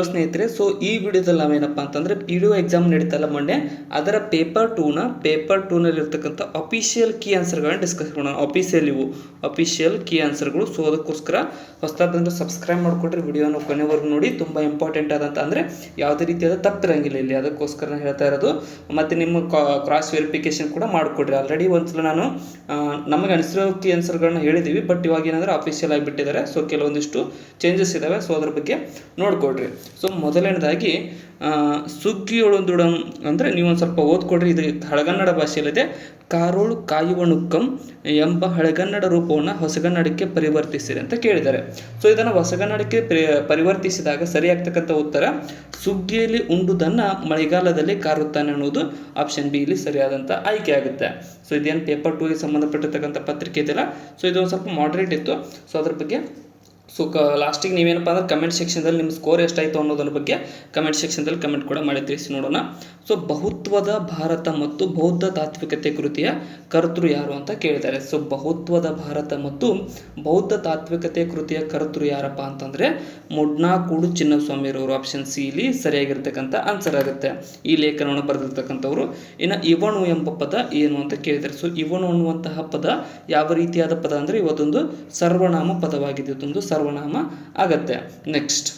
ಸ್ನೇಹಿತರೆ, ಸೊ ಈ ವಿಡಿಯೋದಲ್ಲಿ ನಾವೇನಪ್ಪ ಅಂತಂದರೆ PDO ಎಕ್ಸಾಮ್ ನಡೀತಲ್ಲ ಮೊನ್ನೆ, ಅದರ ಪೇಪರ್ ಟೂನಲ್ಲಿ ಇರ್ತಕ್ಕಂಥ ಅಫಿಷಿಯಲ್ ಕೀ ಆನ್ಸರ್ಗಳನ್ನ ಡಿಸ್ಕಸ್ ಮಾಡೋಣ. ಅಫಿಷಿಯಲ್ ಕೀ ಆನ್ಸರ್ಗಳು. ಸೊ ಅದಕ್ಕೋಸ್ಕರ ಹೊಸದಾದಂದ್ರೆ ಸಬ್ಸ್ಕ್ರೈಬ್ ಮಾಡಿಕೊಟ್ರೆ ವಿಡಿಯೋನ ಕೊನೆವರೆಗೂ ನೋಡಿ. ತುಂಬ ಇಂಪಾರ್ಟೆಂಟ್ ಆದಂತ ಅಂದರೆ ಯಾವುದೇ ರೀತಿಯಾದ ತಪ್ಪಿರಂಗಿಲ್ಲ ಇಲ್ಲಿ, ಅದಕ್ಕೋಸ್ಕರ ನಾನು ಹೇಳ್ತಾ ಇರೋದು. ಮತ್ತು ನಿಮ್ಮ ಕ್ರಾಸ್ ವೆರಿಫಿಕೇಶನ್ ಕೂಡ ಮಾಡಿಕೊಡ್ರಿ. ಆಲ್ರೆಡಿ ಒಂದ್ಸಲ ನಾನು ನಮಗೆ ಅನಿಸಿರೋ ಕೀ ಆನ್ಸರ್ಗಳನ್ನ ಹೇಳಿದ್ದೀವಿ, ಬಟ್ ಇವಾಗ ಏನಂದ್ರೆ ಅಫಿಷಿಯಲ್ ಆಗಿಬಿಟ್ಟಿದ್ದಾರೆ. ಸೊ ಕೆಲವೊಂದಿಷ್ಟು ಚೇಂಜಸ್ ಇದ್ದಾವೆ, ಸೊ ಅದ್ರ ಬಗ್ಗೆ ನೋಡ್ಕೊಡ್ರಿ. ಸೊ ಮೊದಲನೇದಾಗಿ ಸುಗ್ಗಿಯೊಳೊಂದುಡಂ ಅಂದರೆ ನೀವು ಒಂದು ಸ್ವಲ್ಪ ಓದ್ಕೊಡ್ರಿ. ಇದು ಹಳಗನ್ನಡ ಭಾಷೆಯಲ್ಲಿದೆ. ಕಾರೋಳು ಕಾಯುವಣುಕ್ಕಂ ಎಂಬ ಹಳೆಗನ್ನಡ ರೂಪವನ್ನು ಹೊಸಗನ್ನಡಕ್ಕೆ ಪರಿವರ್ತಿಸಿರಿ ಅಂತ ಕೇಳಿದ್ದಾರೆ. ಸೊ ಇದನ್ನು ಹೊಸಗನ್ನಡಕ್ಕೆ ಪರಿವರ್ತಿಸಿದಾಗ ಸರಿಯಾಗ್ತಕ್ಕಂಥ ಉತ್ತರ ಸುಗ್ಗಿಯಲ್ಲಿ ಉಂಡುದನ್ನು ಮಳೆಗಾಲದಲ್ಲಿ ಕಾರುತ್ತಾನೆ ಅನ್ನೋದು ಆಪ್ಷನ್ ಬಿ ಇಲ್ಲಿ ಸರಿಯಾದಂಥ ಆಯ್ಕೆ ಆಗುತ್ತೆ. ಸೊ ಇದೇನು ಪೇಪರ್ 2ಗೆ ಸಂಬಂಧಪಟ್ಟಿರ್ತಕ್ಕಂಥ ಪತ್ರಿಕೆ ಇದೆಯಲ್ಲ, ಸೊ ಇದು ಒಂದು ಸ್ವಲ್ಪ ಮಾಡ್ರೇಟ್ ಇತ್ತು. ಸೊ ಅದ್ರ ಬಗ್ಗೆ ಲಾಸ್ಟಿಗೆ ನೀವೇನಪ್ಪ ಅಂದ್ರೆ ಕಮೆಂಟ್ ಸೆಕ್ಷನ್ದಲ್ಲಿ ನಿಮ್ಮ ಸ್ಕೋರ್ ಎಷ್ಟಾಯಿತು ಅನ್ನೋದ್ರ ಬಗ್ಗೆ ಕಮೆಂಟ್ ಸೆಕ್ಷನ್ದಲ್ಲಿ ಕಮೆಂಟ್ ಕೂಡ ಮಾಡಿ ತಿಳಿಸಿ ನೋಡೋಣ. ಸೊ ಬಹುತ್ವದ ಭಾರತ ಮತ್ತು ಬೌದ್ಧ ತಾತ್ವಿಕತೆ ಕೃತಿಯ ಕರ್ತೃ ಯಾರು ಅಂತ ಕೇಳಿದ್ದಾರೆ. ಸೊ ಬಹುತ್ವದ ಭಾರತ ಮತ್ತು ಬೌದ್ಧ ತಾತ್ವಿಕತೆ ಕೃತಿಯ ಕರ್ತೃ ಯಾರಪ್ಪ ಅಂತಂದರೆ ಮುಡ್ನಾಕೂಡು ಚಿನ್ನಸ್ವಾಮಿರವರು. ಆಪ್ಷನ್ ಸಿ ಇಲ್ಲಿ ಸರಿಯಾಗಿರ್ತಕ್ಕಂಥ ಆನ್ಸರ್ ಆಗುತ್ತೆ. ಈ ಲೇಖನವನ್ನು ಬರೆದಿರ್ತಕ್ಕಂಥವ್ರು. ಇನ್ನು ಇವನು ಎಂಬ ಪದ ಏನು ಅಂತ ಕೇಳಿದ್ದಾರೆ. ಸೊ ಇವನು ಅನ್ನುವಂತಹ ಪದ ಯಾವ ರೀತಿಯಾದ ಪದ ಅಂದರೆ ಇವತ್ತೊಂದು ಸರ್ವನಾಮ ಪದವಾಗಿದೆ. ಇದೊಂದು ಸರ್ವನಾಮ ಆಗತ್ತೆ. ನೆಕ್ಸ್ಟ್,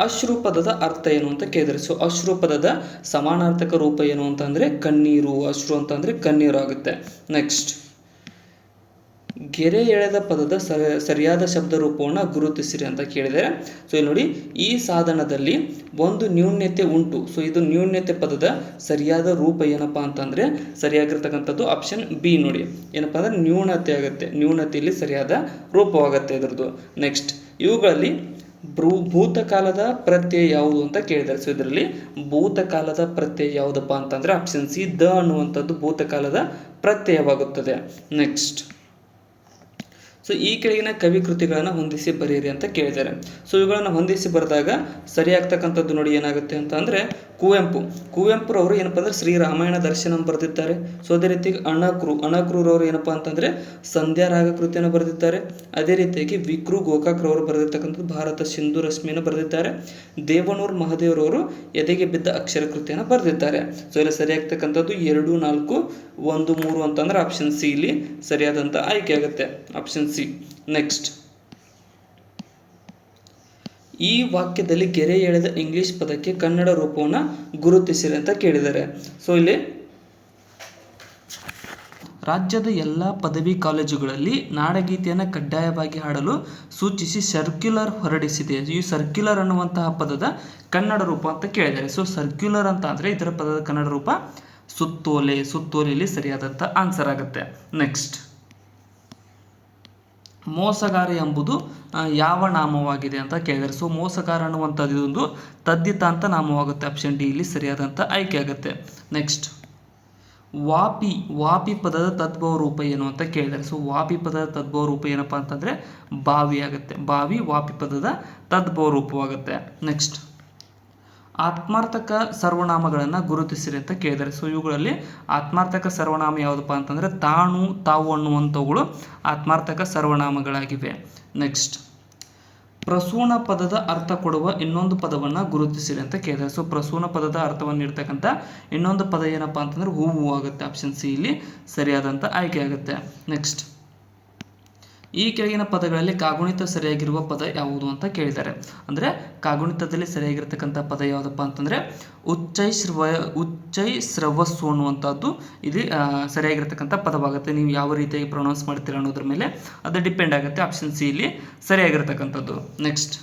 ಅಶ್ರು ಪದದ ಅರ್ಥ ಏನು ಅಂತ ಕೇಳಿದರೆ. ಸೊ ಅಶ್ರು ಪದದ ಸಮಾನಾರ್ಥಕ ರೂಪ ಏನು ಅಂತಂದರೆ ಕಣ್ಣೀರು. ಅಶ್ರು ಅಂತಂದರೆ ಕಣ್ಣೀರು ಆಗುತ್ತೆ. ನೆಕ್ಸ್ಟ್, ಗೆರೆ ಎಳೆದ ಪದದ ಸರಿಯಾದ ಶಬ್ದ ರೂಪವನ್ನು ಗುರುತಿಸಿರಿ ಅಂತ ಕೇಳಿದರೆ. ಸೊ ಇಲ್ಲಿ ನೋಡಿ, ಈ ಸಾಧನದಲ್ಲಿ ಒಂದು ನ್ಯೂನ್ಯತೆ ಉಂಟು. ಸೊ ಇದು ನ್ಯೂನ್ಯತೆ ಪದದ ಸರಿಯಾದ ರೂಪ ಏನಪ್ಪ ಅಂತಂದರೆ ಸರಿಯಾಗಿರ್ತಕ್ಕಂಥದ್ದು ಆಪ್ಷನ್ ಬಿ ನೋಡಿ. ಏನಪ್ಪ ಅಂದರೆ ನ್ಯೂನತೆ ಆಗುತ್ತೆ. ನ್ಯೂನತೆಯಲ್ಲಿ ಸರಿಯಾದ ರೂಪವಾಗುತ್ತೆ ಇದರದ್ದು. ನೆಕ್ಸ್ಟ್, ಇವುಗಳಲ್ಲಿ ಭೂತಕಾಲದ ಪ್ರತ್ಯಯ ಯಾವುದು ಅಂತ ಕೇಳಿದ್ದಾರೆ. ಸೊ ಇದರಲ್ಲಿ ಭೂತಕಾಲದ ಪ್ರತ್ಯಯ ಯಾವುದಪ್ಪ ಅಂತಂದರೆ ಆಪ್ಷನ್ ಸಿ ದ ಅನ್ನುವಂಥದ್ದು ಭೂತಕಾಲದ ಪ್ರತ್ಯಯವಾಗುತ್ತದೆ. ನೆಕ್ಸ್ಟ್, ಸೊ ಈ ಕೆಳಗಿನ ಕವಿ ಕೃತಿಗಳನ್ನು ಹೊಂದಿಸಿ ಬರೆಯಿರಿ ಅಂತ ಕೇಳಿದ್ದಾರೆ. ಸೊ ಇವುಗಳನ್ನು ಹೊಂದಿಸಿ ಬರೆದಾಗ ಸರಿಯಾಗ್ತಕ್ಕಂಥದ್ದು ನೋಡಿ ಏನಾಗುತ್ತೆ ಅಂತ ಅಂದರೆ ಕುವೆಂಪುರವರು ಏನಪ್ಪ ಅಂದರೆ ಶ್ರೀರಾಮಾಯಣ ದರ್ಶನ ಬರೆದಿದ್ದಾರೆ. ಸೊ ಅದೇ ರೀತಿ ಅಣಕ್ರೂರವರು ಏನಪ್ಪ ಅಂತಂದರೆ ಸಂಧ್ಯಾ ರಾಗ ಕೃತಿಯನ್ನು ಬರೆದಿದ್ದಾರೆ. ಅದೇ ರೀತಿಯಾಗಿ ವಿಕ್ರು ಗೋಕಾಕ್ರವರು ಬರೆದಿರ್ತಕ್ಕಂಥದ್ದು ಭಾರತ ಸಿಂಧು ರಶ್ಮಿಯನ್ನು ಬರೆದಿದ್ದಾರೆ. ದೇವನೂರು ಮಹದೇವರವರು ಎದೆಗೆ ಬಿದ್ದ ಅಕ್ಷರ ಕೃತಿಯನ್ನು ಬರೆದಿದ್ದಾರೆ. ಸೊ ಇಲ್ಲಿ ಸರಿಯಾಗ್ತಕ್ಕಂಥದ್ದು 2, 4, 1, 3 ಅಂತಂದ್ರೆ ಆಪ್ಷನ್ ಸಿ ಇಲ್ಲಿ ಸರಿಯಾದಂಥ ಆಯ್ಕೆ ಆಗುತ್ತೆ. Option C. ನೆಕ್ಸ್ಟ್, ಈ ವಾಕ್ಯದಲ್ಲಿ ಗೆರೆ ಎಳೆದ ಇಂಗ್ಲಿಷ್ ಪದಕ್ಕೆ ಕನ್ನಡ ರೂಪವನ್ನು ಗುರುತಿಸಿರಿ ಅಂತ ಕೇಳಿದ್ದಾರೆ. ಸೊ ಇಲ್ಲಿ ರಾಜ್ಯದ ಎಲ್ಲ ಪದವಿ ಕಾಲೇಜುಗಳಲ್ಲಿ ನಾಡಗೀತೆಯನ್ನು ಕಡ್ಡಾಯವಾಗಿ ಹಾಡಲು ಸೂಚಿಸಿ ಸರ್ಕ್ಯುಲರ್ ಹೊರಡಿಸಿದೆ. ಈ ಸರ್ಕ್ಯುಲರ್ ಅನ್ನುವಂತಹ ಪದದ ಕನ್ನಡ ರೂಪ ಅಂತ ಕೇಳಿದ್ದಾರೆ. ಸೊ ಸರ್ಕ್ಯುಲರ್ ಅಂತ ಅಂದರೆ ಇದರ ಪದದ ಕನ್ನಡ ರೂಪ ಸುತ್ತೋಲೆ. ಸುತ್ತೋಲೆಯಲ್ಲಿ ಸರಿಯಾದಂಥ ಆನ್ಸರ್ ಆಗುತ್ತೆ. ನೆಕ್ಸ್ಟ್, ಮೋಸಗಾರ ಎಂಬುದು ಯಾವ ನಾಮವಾಗಿದೆ ಅಂತ ಕೇಳಿದ್ದಾರೆ. ಸೊ ಮೋಸಗಾರ ಅನ್ನುವಂಥದ್ದು ಇದೊಂದು ತದ್ದಿತಾಂತ ನಾಮವಾಗುತ್ತೆ. ಆಪ್ಷನ್ ಡಿ ಇಲ್ಲಿ ಸರಿಯಾದಂಥ ಆಯ್ಕೆ ಆಗುತ್ತೆ. ನೆಕ್ಸ್ಟ್, ವಾಪಿ ಪದದ ತದ್ಭವ ರೂಪ ಏನು ಅಂತ ಕೇಳಿದ್ದಾರೆ. ಸೊ ವಾಪಿ ಪದದ ತದ್ಭವ ರೂಪ ಏನಪ್ಪ ಅಂತಂದರೆ ಬಾವಿ ಆಗುತ್ತೆ. ಬಾವಿ ವಾಪಿ ಪದದ ತದ್ಭವ ರೂಪವಾಗುತ್ತೆ. ನೆಕ್ಸ್ಟ್, ಆತ್ಮಾರ್ಥಕ ಸರ್ವನಾಮಗಳನ್ನು ಗುರುತಿಸಿರಿ ಅಂತ ಕೇಳಿದ್ದಾರೆ. ಸೊ ಇವುಗಳಲ್ಲಿ ಆತ್ಮಾರ್ಥಕ ಸರ್ವನಾಮ ಯಾವುದಪ್ಪ ಅಂತಂದರೆ ತಾನು, ತಾವು ಅನ್ನುವಂಥವುಗಳು ಆತ್ಮಾರ್ಥಕ ಸರ್ವನಾಮಗಳಾಗಿವೆ. ನೆಕ್ಸ್ಟ್, ಪ್ರಸೂನ ಪದದ ಅರ್ಥ ಕೊಡುವ ಇನ್ನೊಂದು ಪದವನ್ನು ಗುರುತಿಸಿರಿ ಅಂತ ಕೇಳಿದ್ದಾರೆ. ಸೊ ಪ್ರಸೂನ ಪದದ ಅರ್ಥವನ್ನು ಇರ್ತಕ್ಕಂಥ ಇನ್ನೊಂದು ಪದ ಏನಪ್ಪ ಅಂತಂದರೆ ಹೂವು ಆಗುತ್ತೆ. ಆಪ್ಷನ್ ಸಿ ಇಲ್ಲಿ ಸರಿಯಾದಂಥ ಆಯ್ಕೆ ಆಗುತ್ತೆ. ನೆಕ್ಸ್ಟ್, ಈ ಕೆಳಗಿನ ಪದಗಳಲ್ಲಿ ಕಾಗುಣಿತ ಸರಿಯಾಗಿರುವ ಪದ ಯಾವುದು ಅಂತ ಕೇಳಿದ್ದಾರೆ. ಅಂದರೆ ಕಾಗುಣಿತದಲ್ಲಿ ಸರಿಯಾಗಿರ್ತಕ್ಕಂಥ ಪದ ಯಾವುದಪ್ಪ ಅಂತಂದರೆ ಉಚ್ಚೈಸ್ರವಸ್ಸು ಅನ್ನುವಂಥದ್ದು ಇದು ಸರಿಯಾಗಿರ್ತಕ್ಕಂಥ ಪದವಾಗುತ್ತೆ. ನೀವು ಯಾವ ರೀತಿಯಾಗಿ ಪ್ರೊನೌನ್ಸ್ ಮಾಡ್ತೀರಾ ಅನ್ನೋದ್ರ ಮೇಲೆ ಅದು ಡಿಪೆಂಡ್ ಆಗುತ್ತೆ. ಆಪ್ಷನ್ ಸಿ ಇಲ್ಲಿ ಸರಿಯಾಗಿರ್ತಕ್ಕಂಥದ್ದು. ನೆಕ್ಸ್ಟ್,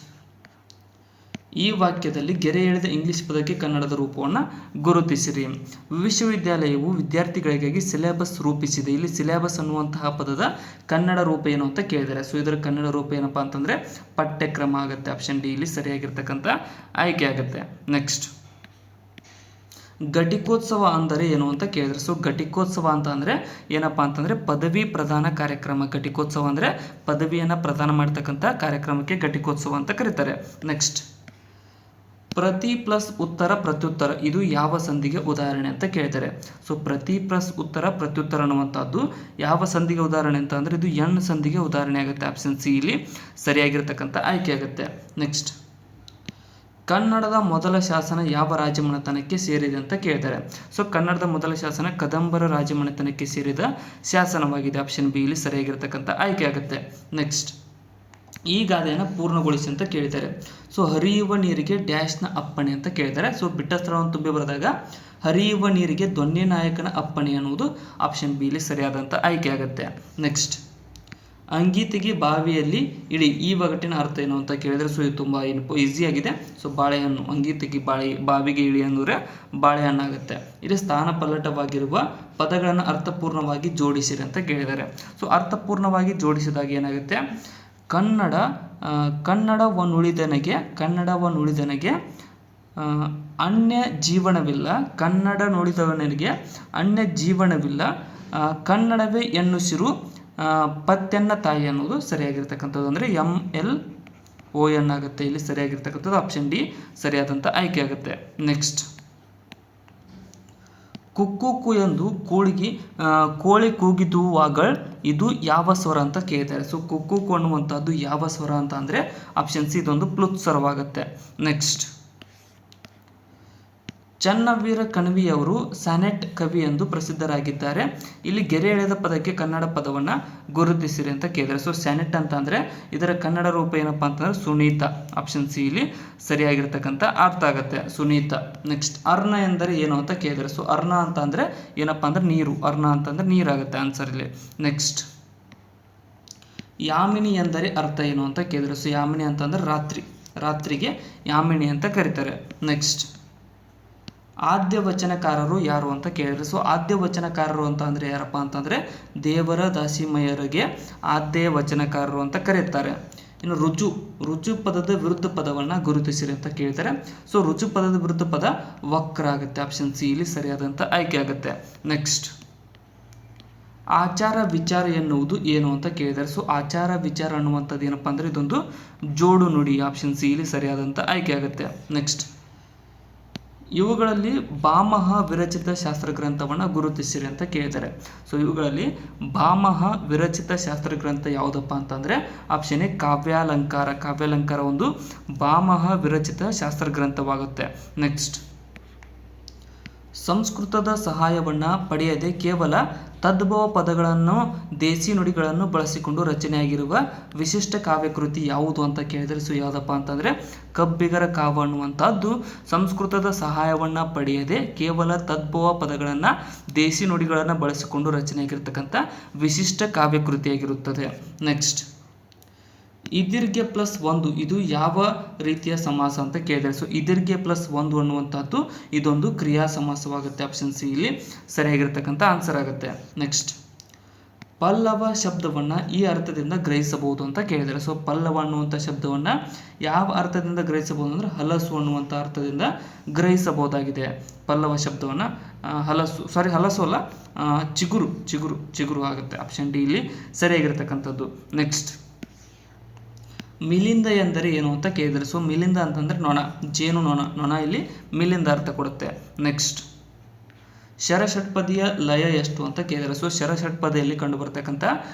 ಈ ವಾಕ್ಯದಲ್ಲಿ ಗೆರೆ ಎಳೆದ ಇಂಗ್ಲಿಷ್ ಪದಕ್ಕೆ ಕನ್ನಡದ ರೂಪವನ್ನು ಗುರುತಿಸಿರಿ. ವಿಶ್ವವಿದ್ಯಾಲಯವು ವಿದ್ಯಾರ್ಥಿಗಳಿಗಾಗಿ ಸಿಲೆಬಸ್ ರೂಪಿಸಿದೆ. ಇಲ್ಲಿ ಸಿಲೆಬಸ್ ಅನ್ನುವಂತಹ ಪದದ ಕನ್ನಡ ರೂಪ ಏನು ಅಂತ ಕೇಳಿದ್ದಾರೆ. ಸೊ ಇದರ ಕನ್ನಡ ರೂಪ ಏನಪ್ಪ ಅಂತಂದರೆ ಪಠ್ಯಕ್ರಮ ಆಗುತ್ತೆ. ಆಪ್ಷನ್ ಡಿ ಇಲ್ಲಿ ಸರಿಯಾಗಿರ್ತಕ್ಕಂಥ ಆಯ್ಕೆ ಆಗುತ್ತೆ. ನೆಕ್ಸ್ಟ್, ಘಟಿಕೋತ್ಸವ ಅಂದರೆ ಏನು ಅಂತ ಕೇಳಿದ್ರೆ. ಸೊ ಘಟಿಕೋತ್ಸವ ಅಂತ ಅಂದರೆ ಏನಪ್ಪ ಅಂತಂದರೆ ಪದವಿ ಪ್ರದಾನ ಕಾರ್ಯಕ್ರಮ. ಘಟಿಕೋತ್ಸವ ಅಂದರೆ ಪದವಿಯನ್ನು ಪ್ರದಾನ ಮಾಡ್ತಕ್ಕಂಥ ಕಾರ್ಯಕ್ರಮಕ್ಕೆ ಘಟಿಕೋತ್ಸವ ಅಂತ ಕರೀತಾರೆ. ನೆಕ್ಸ್ಟ್, ಪ್ರತಿ ಪ್ಲಸ್ ಉತ್ತರ ಪ್ರತ್ಯುತ್ತರ ಇದು ಯಾವ ಸಂಧಿಗೆ ಉದಾಹರಣೆ ಅಂತ ಕೇಳ್ತಾರೆ. ಸೊ ಪ್ರತಿ ಪ್ಲಸ್ ಉತ್ತರ ಪ್ರತ್ಯುತ್ತರ ಅನ್ನುವಂಥದ್ದು ಯಾವ ಸಂಧಿಗೆ ಉದಾಹರಣೆ ಅಂತ ಅಂದರೆ ಇದು ಎನ್ ಸಂಧಿಗೆ ಉದಾಹರಣೆ ಆಗುತ್ತೆ. ಆಪ್ಷನ್ ಸಿ ಇಲ್ಲಿ ಸರಿಯಾಗಿರ್ತಕ್ಕಂಥ ಆಯ್ಕೆ ಆಗುತ್ತೆ. ನೆಕ್ಸ್ಟ್, ಕನ್ನಡದ ಮೊದಲ ಶಾಸನ ಯಾವ ರಾಜಮನೆತನಕ್ಕೆ ಸೇರಿದೆ ಅಂತ ಕೇಳಿದ್ದಾರೆ. ಸೊ ಕನ್ನಡದ ಮೊದಲ ಶಾಸನ ಕದಂಬರ ರಾಜಮನೆತನಕ್ಕೆ ಸೇರಿದ ಶಾಸನವಾಗಿದೆ. ಆಪ್ಷನ್ ಬಿ ಇಲ್ಲಿ ಸರಿಯಾಗಿರ್ತಕ್ಕಂಥ ಆಯ್ಕೆ ಆಗುತ್ತೆ. ನೆಕ್ಸ್ಟ್, ಈ ಗಾದೆಯನ್ನು ಪೂರ್ಣಗೊಳಿಸಿ ಅಂತ ಕೇಳಿದ್ದಾರೆ. ಸೊ ಹರಿಯುವ ನೀರಿಗೆ ಡ್ಯಾಶ್ನ ಅಪ್ಪಣೆ ಅಂತ ಕೇಳಿದ್ದಾರೆ. ಸೊ ಬಿಟ್ಟ ಸ್ಥಳವನ್ನು ತುಂಬಿ ಬರೆದಾಗ ಹರಿಯುವ ನೀರಿಗೆ ದೊಣ್ಣೆ ನಾಯಕನ ಅಪ್ಪಣೆ ಅನ್ನುವುದು ಆಪ್ಷನ್ ಬಿ ಇಲ್ಲಿ ಸರಿಯಾದಂಥ ಆಯ್ಕೆ ಆಗುತ್ತೆ. ನೆಕ್ಸ್ಟ್, ಅಂಗೀತಿಗೆ ಬಾವಿಯಲ್ಲಿ ಇಳಿ, ಈ ಒಗಟಿನ ಅರ್ಥ ಏನು ಅಂತ ಕೇಳಿದರೆ, ಸೊ ಇದು ತುಂಬ ಈಸಿ ಆಗಿದೆ. ಸೊ ಬಾಳೆಹಣ್ಣು, ಅಂಗೀತಿಗೆ ಬಾವಿಗೆ ಇಳಿ ಅಂದರೆ ಬಾಳೆಹಣ್ಣು ಆಗುತ್ತೆ. ಇಲ್ಲಿ ಸ್ಥಾನಪಲ್ಲಟವಾಗಿರುವ ಪದಗಳನ್ನು ಅರ್ಥಪೂರ್ಣವಾಗಿ ಜೋಡಿಸಿರಿ ಅಂತ ಕೇಳಿದ್ದಾರೆ. ಸೊ ಅರ್ಥಪೂರ್ಣವಾಗಿ ಜೋಡಿಸಿದಾಗ ಏನಾಗುತ್ತೆ, ಕನ್ನಡವನ್ನುಳಿದನೆಗೆ ಅನ್ಯ ಜೀವನವಿಲ್ಲ, ಕನ್ನಡ ನುಡಿದವನಿಗೆ ಅನ್ಯ ಜೀವನವಿಲ್ಲ, ಕನ್ನಡವೇ ಎನ್ನುಸಿರು, ಪತ್ಯನ್ನ ತಾಯಿ ಅನ್ನೋದು ಸರಿಯಾಗಿರ್ತಕ್ಕಂಥದ್ದು. ಅಂದರೆ MLON ಆಗುತ್ತೆ ಇಲ್ಲಿ ಸರಿಯಾಗಿರ್ತಕ್ಕಂಥದ್ದು. ಆಪ್ಷನ್ ಡಿ ಸರಿಯಾದಂಥ ಆಯ್ಕೆ ಆಗುತ್ತೆ. ನೆಕ್ಸ್ಟ್, ಕುಕ್ಕು ಎಂದು ಕೋಳಿ ಕೂಗಿದುವಾಗಳ್, ಇದು ಯಾವ ಸ್ವರ ಅಂತ ಕೇಳ್ತಾರೆ. ಸೊ ಕುಕ್ಕು ಅನ್ನುವಂಥದ್ದು ಯಾವ ಸ್ವರ ಅಂತ ಅಂದರೆ ಆಪ್ಷನ್ ಸಿ ಇದೊಂದು ಪ್ಲುತ್ ಸ್ವರವಾಗುತ್ತೆ. ನೆಕ್ಸ್ಟ್, ಚನ್ನವೀರ ಕಣವಿಯವರು ಸಾನೆಟ್ ಕವಿ ಎಂದು ಪ್ರಸಿದ್ಧರಾಗಿದ್ದಾರೆ. ಇಲ್ಲಿ ಗೆರೆ ಎಳೆದ ಪದಕ್ಕೆ ಕನ್ನಡ ಪದವನ್ನು ಗುರುತಿಸಿರಿ ಅಂತ ಕೇಳಿದರೆ, ಸೊ ಸ್ಯಾನೆಟ್ ಅಂತ ಅಂದರೆ ಇದರ ಕನ್ನಡ ರೂಪ ಏನಪ್ಪ ಅಂತಂದರೆ ಸುನೀತ. ಆಪ್ಷನ್ ಸಿ ಇಲ್ಲಿ ಸರಿಯಾಗಿರ್ತಕ್ಕಂಥ ಅರ್ಥ ಆಗುತ್ತೆ, ಸುನೀತ. ನೆಕ್ಸ್ಟ್, ಅರ್ಣ ಎಂದರೆ ಏನು ಅಂತ ಕೇಳಿದರೆ, ಸೊ ಅರ್ಣ ಅಂತ ಅಂದರೆ ಏನಪ್ಪ ಅಂದ್ರೆ ನೀರು, ಅರ್ಣ ಅಂತಂದ್ರೆ ನೀರಾಗುತ್ತೆ ಆನ್ಸರ್ ಇಲ್ಲಿ. ನೆಕ್ಸ್ಟ್, ಯಾಮಿನಿ ಎಂದರೆ ಅರ್ಥ ಏನು ಅಂತ ಕೇಳಿದರೆ, ಸೊ ಯಾಮಿನಿ ಅಂತಂದ್ರೆ ರಾತ್ರಿಗೆ ಯಾಮಿನಿ ಅಂತ ಕರೀತಾರೆ. ನೆಕ್ಸ್ಟ್, ಆದ್ಯ ವಚನಕಾರರು ಯಾರು ಅಂತ ಕೇಳಿದ್ರೆ, ಸೊ ಆದ್ಯ ವಚನಕಾರರು ಅಂತ ಅಂದರೆ ಯಾರಪ್ಪ ಅಂತಂದರೆ ದೇವರ ದಾಸಿಮಯ್ಯರಿಗೆ ಆದ್ಯ ವಚನಕಾರರು ಅಂತ ಕರೀತಾರೆ. ಇನ್ನು ರುಜು ಪದದ ವಿರುದ್ಧ ಪದವನ್ನು ಗುರುತಿಸಿರಿ ಅಂತ ಕೇಳ್ತಾರೆ. ಸೊ ರುಜು ಪದದ ವಿರುದ್ಧ ಪದ ವಕ್ರ ಆಗುತ್ತೆ. ಆಪ್ಷನ್ ಸಿ ಇಲ್ಲಿ ಸರಿಯಾದಂಥ ಆಯ್ಕೆ ಆಗುತ್ತೆ. ನೆಕ್ಸ್ಟ್, ಆಚಾರ ವಿಚಾರ ಎನ್ನುವುದು ಏನು ಅಂತ ಕೇಳಿದ್ದಾರೆ. ಸೊ ಆಚಾರ ವಿಚಾರ ಅನ್ನುವಂಥದ್ದು ಏನಪ್ಪ ಅಂದರೆ ಇದೊಂದು ಜೋಡು ನುಡಿ. ಆಪ್ಷನ್ ಸಿ ಇಲ್ಲಿ ಸರಿಯಾದಂಥ ಆಯ್ಕೆ ಆಗುತ್ತೆ. ನೆಕ್ಸ್ಟ್, ಇವುಗಳಲ್ಲಿ ಭಾಮಹ ವಿರಚಿತ ಶಾಸ್ತ್ರಗ್ರಂಥವನ್ನು ಗುರುತಿಸಿರಿ ಅಂತ ಕೇಳಿದ್ದಾರೆ. ಸೊ ಇವುಗಳಲ್ಲಿ ಭಾಮಹ ವಿರಚಿತ ಶಾಸ್ತ್ರಗ್ರಂಥ ಯಾವುದಪ್ಪ ಅಂತಂದರೆ ಆಪ್ಷನ್ ಎ ಕಾವ್ಯಾಲಂಕಾರ ಒಂದು ಭಾಮಹ ವಿರಚಿತ ಶಾಸ್ತ್ರಗ್ರಂಥವಾಗುತ್ತೆ. ನೆಕ್ಸ್ಟ್, ಸಂಸ್ಕೃತದ ಸಹಾಯವನ್ನು ಪಡೆಯದೆ ಕೇವಲ ತದ್ಭವ ಪದಗಳನ್ನು ದೇಸಿ ನುಡಿಗಳನ್ನು ಬಳಸಿಕೊಂಡು ರಚನೆಯಾಗಿರುವ ವಿಶಿಷ್ಟ ಕಾವ್ಯಕೃತಿ ಯಾವುದು ಅಂತ ಕೇಳಿದರೆ, ಸೊ ಯಾವುದಪ್ಪ ಅಂತಂದರೆ ಕಬ್ಬಿಗರ ಕಾವ್ಯ ಅನ್ನುವಂಥದ್ದು ಸಂಸ್ಕೃತದ ಸಹಾಯವನ್ನು ಪಡೆಯದೆ ಕೇವಲ ತದ್ಭವ ಪದಗಳನ್ನು ದೇಸಿ ನುಡಿಗಳನ್ನು ಬಳಸಿಕೊಂಡು ರಚನೆಯಾಗಿರ್ತಕ್ಕಂಥ ವಿಶಿಷ್ಟ ಕಾವ್ಯಕೃತಿಯಾಗಿರುತ್ತದೆ. ನೆಕ್ಸ್ಟ್, ಇದೀರ್ಘ ಪ್ಲಸ್ ಒಂದು ಇದು ಯಾವ ರೀತಿಯ ಸಮಾಸ ಅಂತ ಕೇಳಿದರೆ, ಸೊ ಇದೀರ್ಘ ಪ್ಲಸ್ ಒಂದು ಅನ್ನುವಂಥದ್ದು ಇದೊಂದು ಕ್ರಿಯಾ ಸಮಾಸವಾಗುತ್ತೆ. ಆಪ್ಷನ್ ಸಿ ಇಲ್ಲಿ ಸರಿಯಾಗಿರ್ತಕ್ಕಂಥ ಆನ್ಸರ್ ಆಗುತ್ತೆ. ನೆಕ್ಸ್ಟ್, ಪಲ್ಲವ ಶಬ್ದವನ್ನು ಈ ಅರ್ಥದಿಂದ ಗ್ರಹಿಸಬಹುದು ಅಂತ ಕೇಳಿದರೆ, ಸೊ ಪಲ್ಲವ ಅನ್ನುವಂಥ ಶಬ್ದವನ್ನು ಯಾವ ಅರ್ಥದಿಂದ ಗ್ರಹಿಸಬಹುದು ಅಂದರೆ ಹಲಸು ಅನ್ನುವಂಥ ಅರ್ಥದಿಂದ ಗ್ರಹಿಸಬಹುದಾಗಿದೆ. ಪಲ್ಲವ ಶಬ್ದವನ್ನು ಹಲಸು ಅಲ್ಲ, ಚಿಗುರು ಆಗುತ್ತೆ. ಆಪ್ಷನ್ ಡಿ ಇಲ್ಲಿ ಸರಿಯಾಗಿರ್ತಕ್ಕಂಥದ್ದು. ನೆಕ್ಸ್ಟ್, ಮಿಲಿಂದ ಎಂದರೆ ಏನು ಅಂತ ಕೇಳಿದರೆ, ಸೊ ಮಿಲಿಂದ ಅಂತಂದರೆ ನೊಣ, ಜೇನು ನೊಣ ಇಲ್ಲಿ ಮಿಲಿಂದ ಅರ್ಥ ಕೊಡುತ್ತೆ. ನೆಕ್ಸ್ಟ್, ಶರಷಟ್ಪದಿಯ ಲಯ ಎಷ್ಟು ಅಂತ ಕೇಳಿದರೆ, ಸೊ ಶರಷಟ್ಪದಿಯಲ್ಲಿ ಕಂಡು ಬರ್ತಕ್ಕಂಥ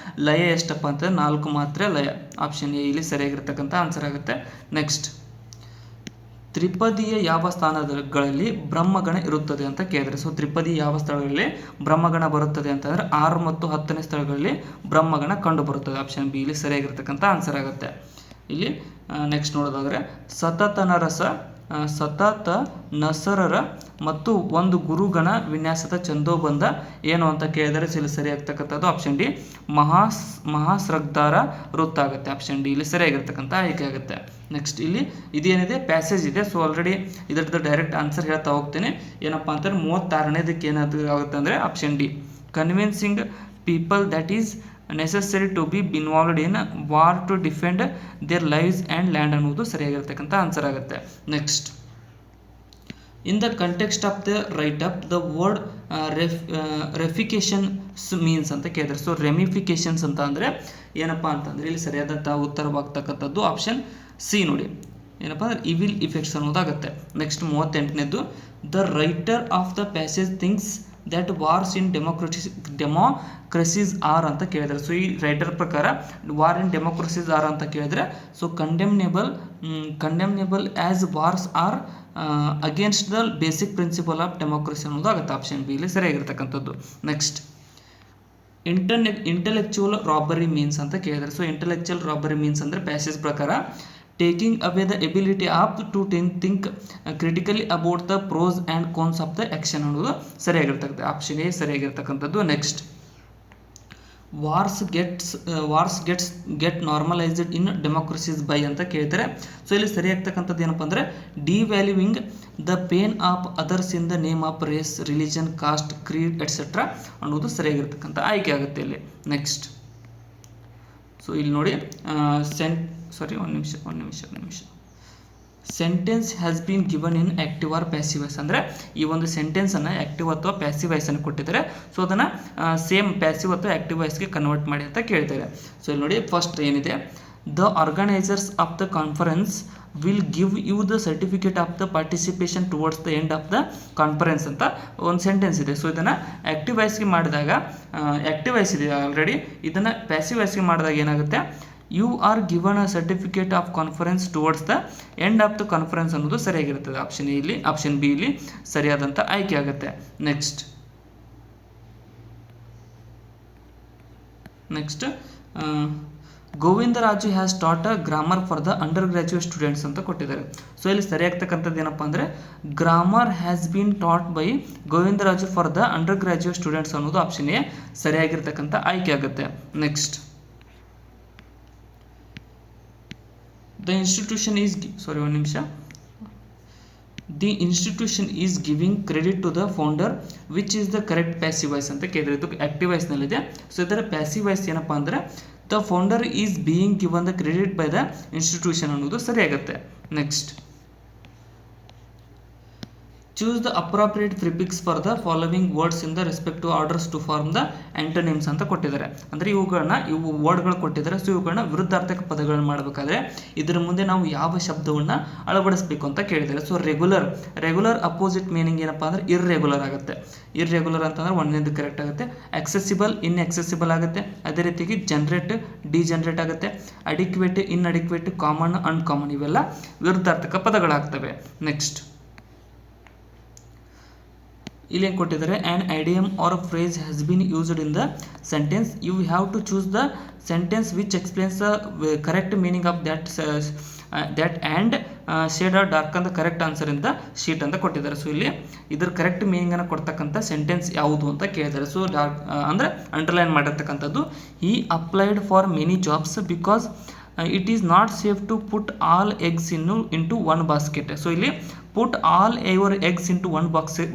ಲಯ ಎಷ್ಟಪ್ಪ ಅಂತಂದರೆ 4 ಮಾತ್ರ ಲಯ. ಆಪ್ಷನ್ ಎ ಇಲ್ಲಿ ಸರಿಯಾಗಿರ್ತಕ್ಕಂಥ ಆನ್ಸರ್ ಆಗುತ್ತೆ. ನೆಕ್ಸ್ಟ್, ತ್ರಿಪದಿಯ ಯಾವ ಸ್ಥಾನಗಳಲ್ಲಿ ಬ್ರಹ್ಮಗಣ ಇರುತ್ತದೆ ಅಂತ ಕೇಳಿದರೆ, ಸೊ ತ್ರಿಪದಿ ಯಾವ ಸ್ಥಳಗಳಲ್ಲಿ ಬ್ರಹ್ಮಗಣ ಬರುತ್ತದೆ ಅಂತಂದರೆ 6 ಮತ್ತು 10ನೇ ಸ್ಥಳಗಳಲ್ಲಿ ಬ್ರಹ್ಮಗಣ ಕಂಡು ಬರುತ್ತದೆ. ಆಪ್ಷನ್ ಬಿ ಇಲ್ಲಿ ಸರಿಯಾಗಿರ್ತಕ್ಕಂಥ ಆನ್ಸರ್ ಆಗುತ್ತೆ. ಇಲ್ಲಿ ನೆಕ್ಸ್ಟ್ ನೋಡೋದಾದರೆ ಸತತ ನಸರರ ಮತ್ತು ಒಂದು ಗುರುಗಣ ವಿನ್ಯಾಸದ ಛಂದೋಬಂಧ ಏನು ಅಂತ ಕೇಳಿದರೆ ಇಲ್ಲಿ ಸರಿಯಾಗ್ತಕ್ಕಂಥದ್ದು ಆಪ್ಷನ್ ಡಿ ಮಹಾಸ್ರಗ್ಧಾರ ವೃತ್ತ ಆಗುತ್ತೆ. ಆಪ್ಷನ್ ಡಿ ಇಲ್ಲಿ ಸರಿಯಾಗಿರ್ತಕ್ಕಂಥ ಆಯ್ಕೆ ಆಗುತ್ತೆ. ನೆಕ್ಸ್ಟ್, ಇಲ್ಲಿ ಇದೇನಿದೆ ಪ್ಯಾಸೇಜ್ ಇದೆ. ಸೊ ಆಲ್ರೆಡಿ ಇದರದ್ದು ಡೈರೆಕ್ಟ್ ಆನ್ಸರ್ ಹೇಳ್ತಾ ಹೋಗ್ತೀನಿ. ಏನಪ್ಪ ಅಂತಂದ್ರೆ 36ನೇದಕ್ಕೆ ಏನಾದ್ರು ಆಗುತ್ತೆ ಅಂದರೆ option D convincing people that is necessary to be involved in war to defend their lives and land ಅನ್ನೋದು ಸರಿಯಾಗಿರ್ತಕ್ಕಂಥ ಆನ್ಸರ್ ಆಗುತ್ತೆ. Next, in the context of the write up the word ramifications means ಅಂತ ಕೇಳಿದ್ರೆ, so ರೆಮಿಫಿಕೇಶನ್ಸ್ ಅಂತ ಅಂದರೆ ಏನಪ್ಪ ಅಂತಂದರೆ ಇಲ್ಲಿ ಸರಿಯಾದಂಥ ಉತ್ತರವಾಗ್ತಕ್ಕಂಥದ್ದು ಆಪ್ಷನ್ ಸಿ ನೋಡಿ, ಏನಪ್ಪ ಅಂದರೆ ಇವಿಲ್ ಇಫೆಕ್ಟ್ಸ್ ಅನ್ನೋದಾಗುತ್ತೆ. ನೆಕ್ಸ್ಟ್ 38ನೇದು the writer of the passage thinks that wars in democracies are ಅಂತ ಕೇಳಿದರೆ. ಸೊ ಈ ರೈಟರ್ ಪ್ರಕಾರ ವಾರ್ ಇನ್ ಡೆಮೋಕ್ರಸೀಸ್ ಆರ್ ಅಂತ ಕೇಳಿದರೆ, so condemnable as wars are against the basic principle of democracy ಅನ್ನೋದು ಆಗುತ್ತೆ. ಆಪ್ಷನ್ ಬಿ ಇಲ್ಲಿ ಸರಿಯಾಗಿರ್ತಕ್ಕಂಥದ್ದು. ನೆಕ್ಸ್ಟ್, ಇಂಟೆಲೆಕ್ಚುವಲ್ ರಾಬರಿ ಮೀನ್ಸ್ ಅಂತ ಕೇಳಿದರೆ. ಸೊ ಇಂಟೆಲೆಕ್ಚುವಲ್ ರಾಬರಿ ಮೀನ್ಸ್ ಅಂದರೆ ಪ್ಯಾಸೇಜ್ ಪ್ರಕಾರ taking away the ability of to think critically about the pros and cons of the action ಅನ್ನೋದು ಸರಿಯಾಗಿರ್ತಕ್ಕಂಥ. ಆಪ್ಷನ್ ಎ ಸರಿಯಾಗಿರ್ತಕ್ಕಂಥದ್ದು. Next, wars get normalised in democracies by ಅಂತ ಕೇಳ್ತಾರೆ. So ಇಲ್ಲಿ ಸರಿಯಾಗ್ತಕ್ಕಂಥದ್ದು ಏನಪ್ಪ ಅಂದರೆ ಡಿವ್ಯಾಲ್ಯೂಯಿಂಗ್ the pain of others in the name of race, religion, caste, creed etcetera ಅನ್ನೋದು ಸರಿಯಾಗಿರ್ತಕ್ಕಂಥ ಆಯ್ಕೆ ಆಗುತ್ತೆ ಇಲ್ಲಿ. ನೆಕ್ಸ್ಟ್, ಸೊ ಇಲ್ಲಿ ನೋಡಿ ಒಂದು ನಿಮಿಷ sentence has been given in active or passive voice ಅಂದರೆ ಈ ಒಂದು ಸೆಂಟೆನ್ಸನ್ನು ಆ್ಯಕ್ಟಿವ್ ಅಥವಾ ಪ್ಯಾಸಿವ್ ವಾಯ್ಸನ್ನು ಕೊಟ್ಟಿದ್ದಾರೆ. ಸೊ ಅದನ್ನು ಸೇಮ್ ಪ್ಯಾಸಿವ್ ಅಥವಾ ಆ್ಯಕ್ಟಿವ್ ವಾಯ್ಸ್ಗೆ ಕನ್ವರ್ಟ್ ಮಾಡಿ ಅಂತ ಕೇಳ್ತಾರೆ. ಸೊ ಇಲ್ಲಿ ನೋಡಿ ಫಸ್ಟ್ ಏನಿದೆ, the organisers of the conference will give you the certificate of the participation towards the end of the conference ಅಂತ ಒಂದು ಸೆಂಟೆನ್ಸ್ ಇದೆ. ಸೊ ಇದನ್ನು ಆ್ಯಕ್ಟಿವ್ ವಾಯ್ಸ್ಗೆ ಮಾಡಿದಾಗ ಆ್ಯಕ್ಟಿವ್ ವಾಯ್ಸ್ ಇದೆ ಆಲ್ರೆಡಿ, ಇದನ್ನು ಪ್ಯಾಸಿವ್ ವಾಯ್ಸ್ಗೆ ಮಾಡಿದಾಗ ಏನಾಗುತ್ತೆ, you are given a certificate of conference towards the end of the conference ಅನ್ನೋದು ಸರಿಯಾಗಿರ್ತದೆ. ಆಪ್ಷನ್ ಎ ಇಲ್ಲಿ, ಆಪ್ಷನ್ ಬಿ ಇಲ್ಲಿ ಸರಿಯಾದಂಥ ಆಯ್ಕೆ ಆಗುತ್ತೆ. Next Govindaraju has taught a grammar for the under graduate students ಅಂತ ಕೊಟ್ಟಿದ್ದಾರೆ. ಸೊ ಇಲ್ಲಿ ಸರಿಯಾಗ್ತಕ್ಕಂಥದ್ದು ಏನಪ್ಪ ಅಂದರೆ grammar has been taught by Govindaraju for the under graduate students ಅನ್ನೋದು ಆಪ್ಷನ್ ಎ ಸರಿಯಾಗಿರ್ತಕ್ಕಂಥ ಆಯ್ಕೆ ಆಗುತ್ತೆ. Next, The institution is giving credit to the founder, which is the correct passive voice ಅಂತ ಕೇಳಿದ್ರೆ. ಇದು ಆಕ್ಟಿವ್ ವಾಯ್ಸ್ ನಲ್ಲಿದೆ. ಸೊ ಇದರ ಪ್ಯಾಸಿವ್ ವಾಯ್ಸ್ ಏನಪ್ಪ ಅಂದರೆ the founder is being given the credit by the institution ಅನ್ನೋದು ಸರಿಯಾಗುತ್ತೆ. Next, choose the appropriate prefix for the following words in the respective orders to form the antonyms ಅಂತ ಕೊಟ್ಟಿದ್ದಾರೆ. ಅಂದರೆ ಇವು ವರ್ಡ್ಗಳು ಕೊಟ್ಟಿದ್ದಾರೆ. ಸೊ ಇವುಗಳನ್ನ ವಿರುದ್ಧಾರ್ಥಕ ಪದಗಳನ್ನು ಮಾಡಬೇಕಾದ್ರೆ ಇದರ ಮುಂದೆ ನಾವು ಯಾವ ಶಬ್ದವನ್ನು ಅಳವಡಿಸಬೇಕು ಅಂತ ಕೇಳಿದ್ದಾರೆ. ಸೊ ರೆಗ್ಯುಲರ್ ಅಪೋಸಿಟ್ ಮೀನಿಂಗ್ ಏನಪ್ಪ ಅಂದರೆ ಇರ್ರೆಗ್ಯುಲರ್ ಆಗುತ್ತೆ. ಇರ್ರೆಗ್ಯುಲರ್ ಅಂತಂದ್ರೆ ಒಂದನೇದು ಕರೆಕ್ಟ್ ಆಗುತ್ತೆ. ಅಕ್ಸೆಸಿಬಲ್ ಇನ್ಎಕ್ಸೆಸಿಬಲ್ ಆಗುತ್ತೆ. ಅದೇ ರೀತಿಯಾಗಿ ಜನರೇಟ್ ಡಿಜನರೇಟ್ ಆಗುತ್ತೆ. ಅಡಿಕ್ವೇಟ್ ಇನ್ಅಡಿಕ್ವೇಟ್, ಕಾಮನ್ ಅನ್ಕಾಮನ್ ಇವೆಲ್ಲ ವಿರುದ್ಧಾರ್ಥಕ ಪದಗಳಾಗ್ತವೆ. ನೆಕ್ಸ್ಟ್, ಇಲ್ಲಿ ಏನು ಕೊಟ್ಟಿದ್ದಾರೆ, an idiom or phrase has been used in the sentence, you have to choose the sentence which explains the correct meaning of that and shade or dark ಅಂತ correct answer in the sheet ಅಂತ ಕೊಟ್ಟಿದ್ದಾರೆ. So ಇಲ್ಲಿ ಇದ್ರ correct ಮೀನಿಂಗನ್ನು ಕೊಡ್ತಕ್ಕಂಥ sentence ಯಾವುದು ಅಂತ ಕೇಳಿದ್ದಾರೆ. So dark ಅಂದರೆ ಅಂಡರ್ಲೈನ್ ಮಾಡಿರ್ತಕ್ಕಂಥದ್ದು, ಈ applied for many jobs because it is not safe to put all eggs into one basket. So ಇಲ್ಲಿ put all your eggs into one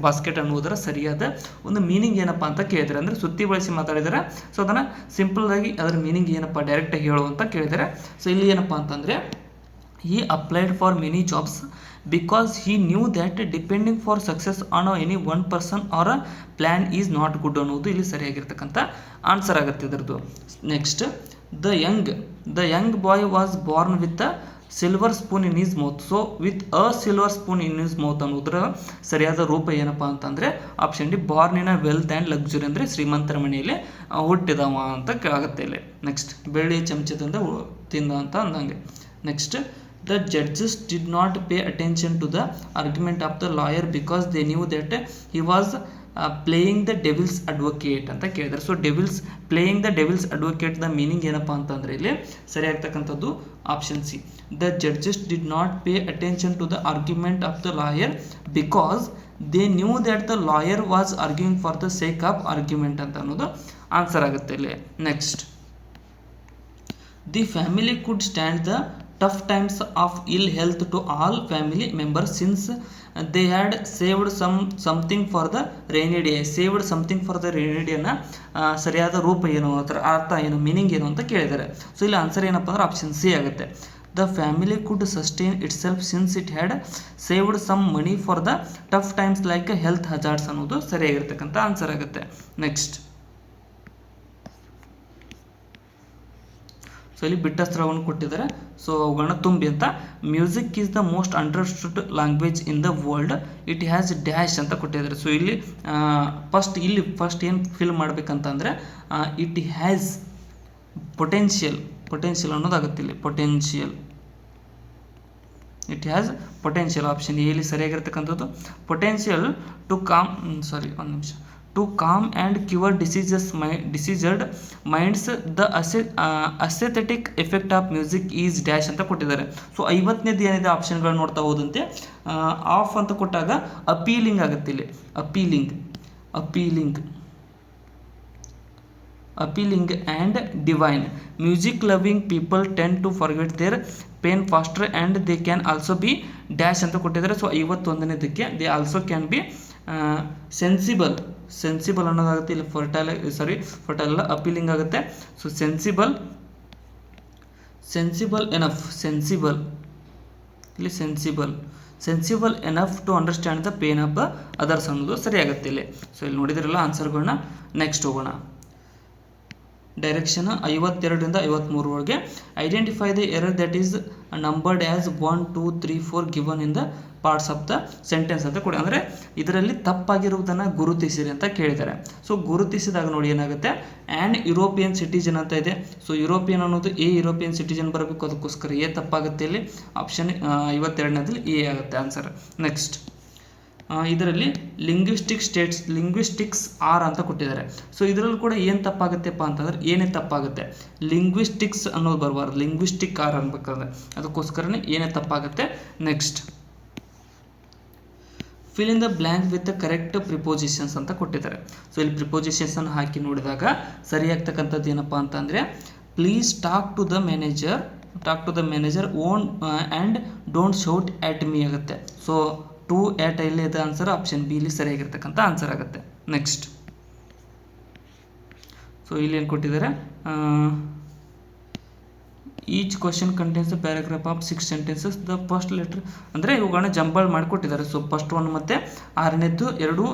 basket ಅನ್ನೋದರ ಸರಿಯಾದ ಒಂದು ಮೀನಿಂಗ್ ಏನಪ್ಪ ಅಂತ ಕೇಳಿದ್ದಾರೆ. ಅಂದರೆ ಸುತ್ತಿ ಬಳಸಿ ಮಾತಾಡಿದ್ದಾರೆ. ಸೊ ಅದನ್ನು ಸಿಂಪಲ್ ಆಗಿ ಅದರ ಮೀನಿಂಗ್ ಏನಪ್ಪ ಡೈರೆಕ್ಟಾಗಿ ಹೇಳು ಅಂತ ಕೇಳಿದ್ದಾರೆ. ಸೊ ಇಲ್ಲಿ ಏನಪ್ಪ ಅಂತಂದರೆ he applied for many jobs because he knew that depending for success on any one person or a plan is not good ಅನ್ನೋದು ಇಲ್ಲಿ ಸರಿಯಾಗಿರ್ತಕ್ಕಂಥ ಆನ್ಸರ್ ಆಗುತ್ತೆ ಇದರದ್ದು. Next, the young boy was born with a silver spoon in his mouth. So with a silver spoon in his mouth ಅನ್ನೋದ್ರ ಸರಿಯಾದ ರೂಪ ಏನಪ್ಪ ಅಂತಂದರೆ option D, born in a wealth and luxury ಅಂದರೆ ಶ್ರೀಮಂತರ ಮನೆಯಲ್ಲಿ ಹುಟ್ಟಿದವ ಅಂತ ಆಗುತ್ತೆ ಇಲ್ಲಿ. ನೆಕ್ಸ್ಟ್, ಬೆಳ್ಳಿ ಚಮಚದಿಂದ ತಿಂದ ಅಂತ ಅಂದಂಗೆ. Next, the judges did not pay attention to the argument of the lawyer because they knew that he was playing the devil's advocate ಅಂತ ಕೇಳಿದ್ದಾರೆ. So playing the devil's advocate the meaning ಏನಪ್ಪ ಅಂತಂದರೆ ಇಲ್ಲಿ ಸರಿಯಾಗ್ತಕ್ಕಂಥದ್ದು option C, the judges did not pay attention to the argument of the lawyer because they knew that the lawyer was arguing for the sake of argument ಅಂತ ಅನ್ನೋದು answer ಆಗುತ್ತೆ ಇಲ್ಲಿ. Next, the family could stand the tough times of ill health to all family members since they had saved something for the rainy day. saved something for the rainy day ನ ಸರಿಯಾದ ರೂಪ ಏನು, ಅದರ ಅರ್ಥ ಏನು, meaning ಏನು ಅಂತ ಕೇಳಿದ್ದಾರೆ. ಸೊ ಇಲ್ಲಿ ಆನ್ಸರ್ ಏನಪ್ಪ ಅಂದ್ರೆ ಆಪ್ಷನ್ ಸಿ ಆಗುತ್ತೆ. The family could sustain itself since it had saved some money for the tough times like health hazards ಅನ್ನೋದು ಸರಿಯಾಗಿರ್ತಕ್ಕಂಥ ಆನ್ಸರ್ ಆಗುತ್ತೆ. ನೆಕ್ಸ್ಟ್, ಸೊ ಇಲ್ಲಿ ಬಿಟ್ಟ ಸ್ಥಳವನ್ನು ಕೊಟ್ಟಿದ್ದಾರೆ, ಸೊ ಅವುಗಳನ್ನ ತುಂಬಿ ಅಂತ. Music is the most understood language in the world, it has dash ಅಂತ ಕೊಟ್ಟಿದ್ದಾರೆ. ಸೊ ಇಲ್ಲಿ ಫಸ್ಟ್ ಏನು ಫಿಲ್ ಮಾಡಬೇಕಂತಂದರೆ ಇಟ್ ಹ್ಯಾಸ್ ಪೊಟೆನ್ಷಿಯಲ್ ಅನ್ನೋದಾಗುತ್ತೆ ಇಲ್ಲಿ, it has potential. Option A ಇಲ್ಲಿ ಸರಿಯಾಗಿರ್ತಕ್ಕಂಥದ್ದು. Potential to calm and cure diseased minds, the aesthetic effect of music is dash ಅಂತ ಕೊಟ್ಟಿದ್ದಾರೆ. ಸೊ 50ನೇದು ಏನಿದೆ ಆಪ್ಷನ್ಗಳು ನೋಡ್ತಾ ಹೋದಂತೆ, ಆಫ್ ಅಂತ ಕೊಟ್ಟಾಗ ಅಪೀಲಿಂಗ್ ಆಗುತ್ತೆ ಇಲ್ಲಿ, appealing and divine. Music loving people tend to forget their pain faster and they can also be dash ಅಂತ ಕೊಟ್ಟಿದ್ದಾರೆ. ಸೊ 51ನೇದಕ್ಕೆ they also can be sensible ಅನ್ನೋದಾಗುತ್ತೆ ಇಲ್ಲಿ. ಫರ್ಟೈಲ್ ಅಲ್ಲ, ಅಪೀಲಿಂಗ್ ಆಗುತ್ತೆ. So sensible enough to understand the pain of the others ಅನ್ನೋದು ಸರಿಯಾಗುತ್ತೆ ಇಲ್ಲಿ. ಸೊ ಇಲ್ಲಿ ನೋಡಿದ್ರಲ್ಲ ಆನ್ಸರ್ಗಳನ್ನ. ನೆಕ್ಸ್ಟ್ ಹೋಗೋಣ. ಡೈರೆಕ್ಷನ್ 52ರಿಂದ 53 ಒಳಗೆ identify the error that is numbered as 1, 2, 3, 4 given in the parts of the sentence ಅಂತ ಕೊಡಿ. ಅಂದರೆ ಇದರಲ್ಲಿ ತಪ್ಪಾಗಿರುವುದನ್ನು ಗುರುತಿಸಿರಿ ಅಂತ ಕೇಳಿದ್ದಾರೆ. ಸೊ ಗುರುತಿಸಿದಾಗ ನೋಡಿ ಏನಾಗುತ್ತೆ, ಆ್ಯನ್ ಯುರೋಪಿಯನ್ ಸಿಟಿಜನ್ ಅಂತ ಇದೆ. ಸೊ ಯುರೋಪಿಯನ್ ಅನ್ನೋದು ಯುರೋಪಿಯನ್ ಸಿಟಿಜನ್ ಬರಬೇಕು, ಅದಕ್ಕೋಸ್ಕರ ಎ ತಪ್ಪಾಗುತ್ತೆ ಇಲ್ಲಿ. ಆಪ್ಷನ್ 52ನೇದಲ್ಲಿ ಎ ಆಗುತ್ತೆ ಆನ್ಸರ್. ನೆಕ್ಸ್ಟ್ ಇದರಲ್ಲಿ ಲಿಂಗ್ವಿಸ್ಟಿಕ್ಸ್ ಆರ್ ಅಂತ ಕೊಟ್ಟಿದ್ದಾರೆ. ಸೊ ಇದರಲ್ಲಿ ಕೂಡ ಏನು ತಪ್ಪಾಗುತ್ತೆಪ್ಪ ಅಂತಂದ್ರೆ ಏನೇ ತಪ್ಪಾಗುತ್ತೆ, ಲಿಂಗ್ವಿಸ್ಟಿಕ್ಸ್ ಅನ್ನೋದು ಬರಬಾರ್ದು, ಲಿಂಗ್ವಿಸ್ಟಿಕ್ ಆರ್ ಅನ್ಬೇಕಾದ್ರೆ, ಅದಕ್ಕೋಸ್ಕರನೇ ಏನೇ ತಪ್ಪಾಗುತ್ತೆ. Next fill in the blank with the correct prepositions ಅಂತ ಕೊಟ್ಟಿದ್ದಾರೆ. ಸೊ ಇಲ್ಲಿ ಪ್ರಿಪೋಸಿಷನ್ಸ್ ಅನ್ನು ಹಾಕಿ ನೋಡಿದಾಗ ಸರಿಯಾಗ್ತಕ್ಕಂಥದ್ದು ಏನಪ್ಪ ಅಂತಂದರೆ, please talk to the manager own and don't shout at me ಆಗುತ್ತೆ. ಸೊ ಟು ಆ್ಯಟ್ ಇಲ್ಲಿ ಇದೆ ಆನ್ಸರ್. ಆಪ್ಷನ್ ಬಿ ಇಲ್ಲಿ ಸರಿಯಾಗಿರ್ತಕ್ಕಂಥ ಆನ್ಸರ್ ಆಗುತ್ತೆ. ನೆಕ್ಸ್ಟ್ ಸೊ ಇಲ್ಲಿ ಏನು ಕೊಟ್ಟಿದ್ದಾರೆ, each question contains the paragraph of 6 sentences, the first letter ಅಂದರೆ ಇವುಗಳನ್ನ ಜಂಬಲ್ ಮಾಡಿಕೊಟ್ಟಿದ್ದಾರೆ. ಸೊ ಫಸ್ಟ್ ಒನ್ ಮತ್ತು 6ನೇದ್ದು ಎರಡು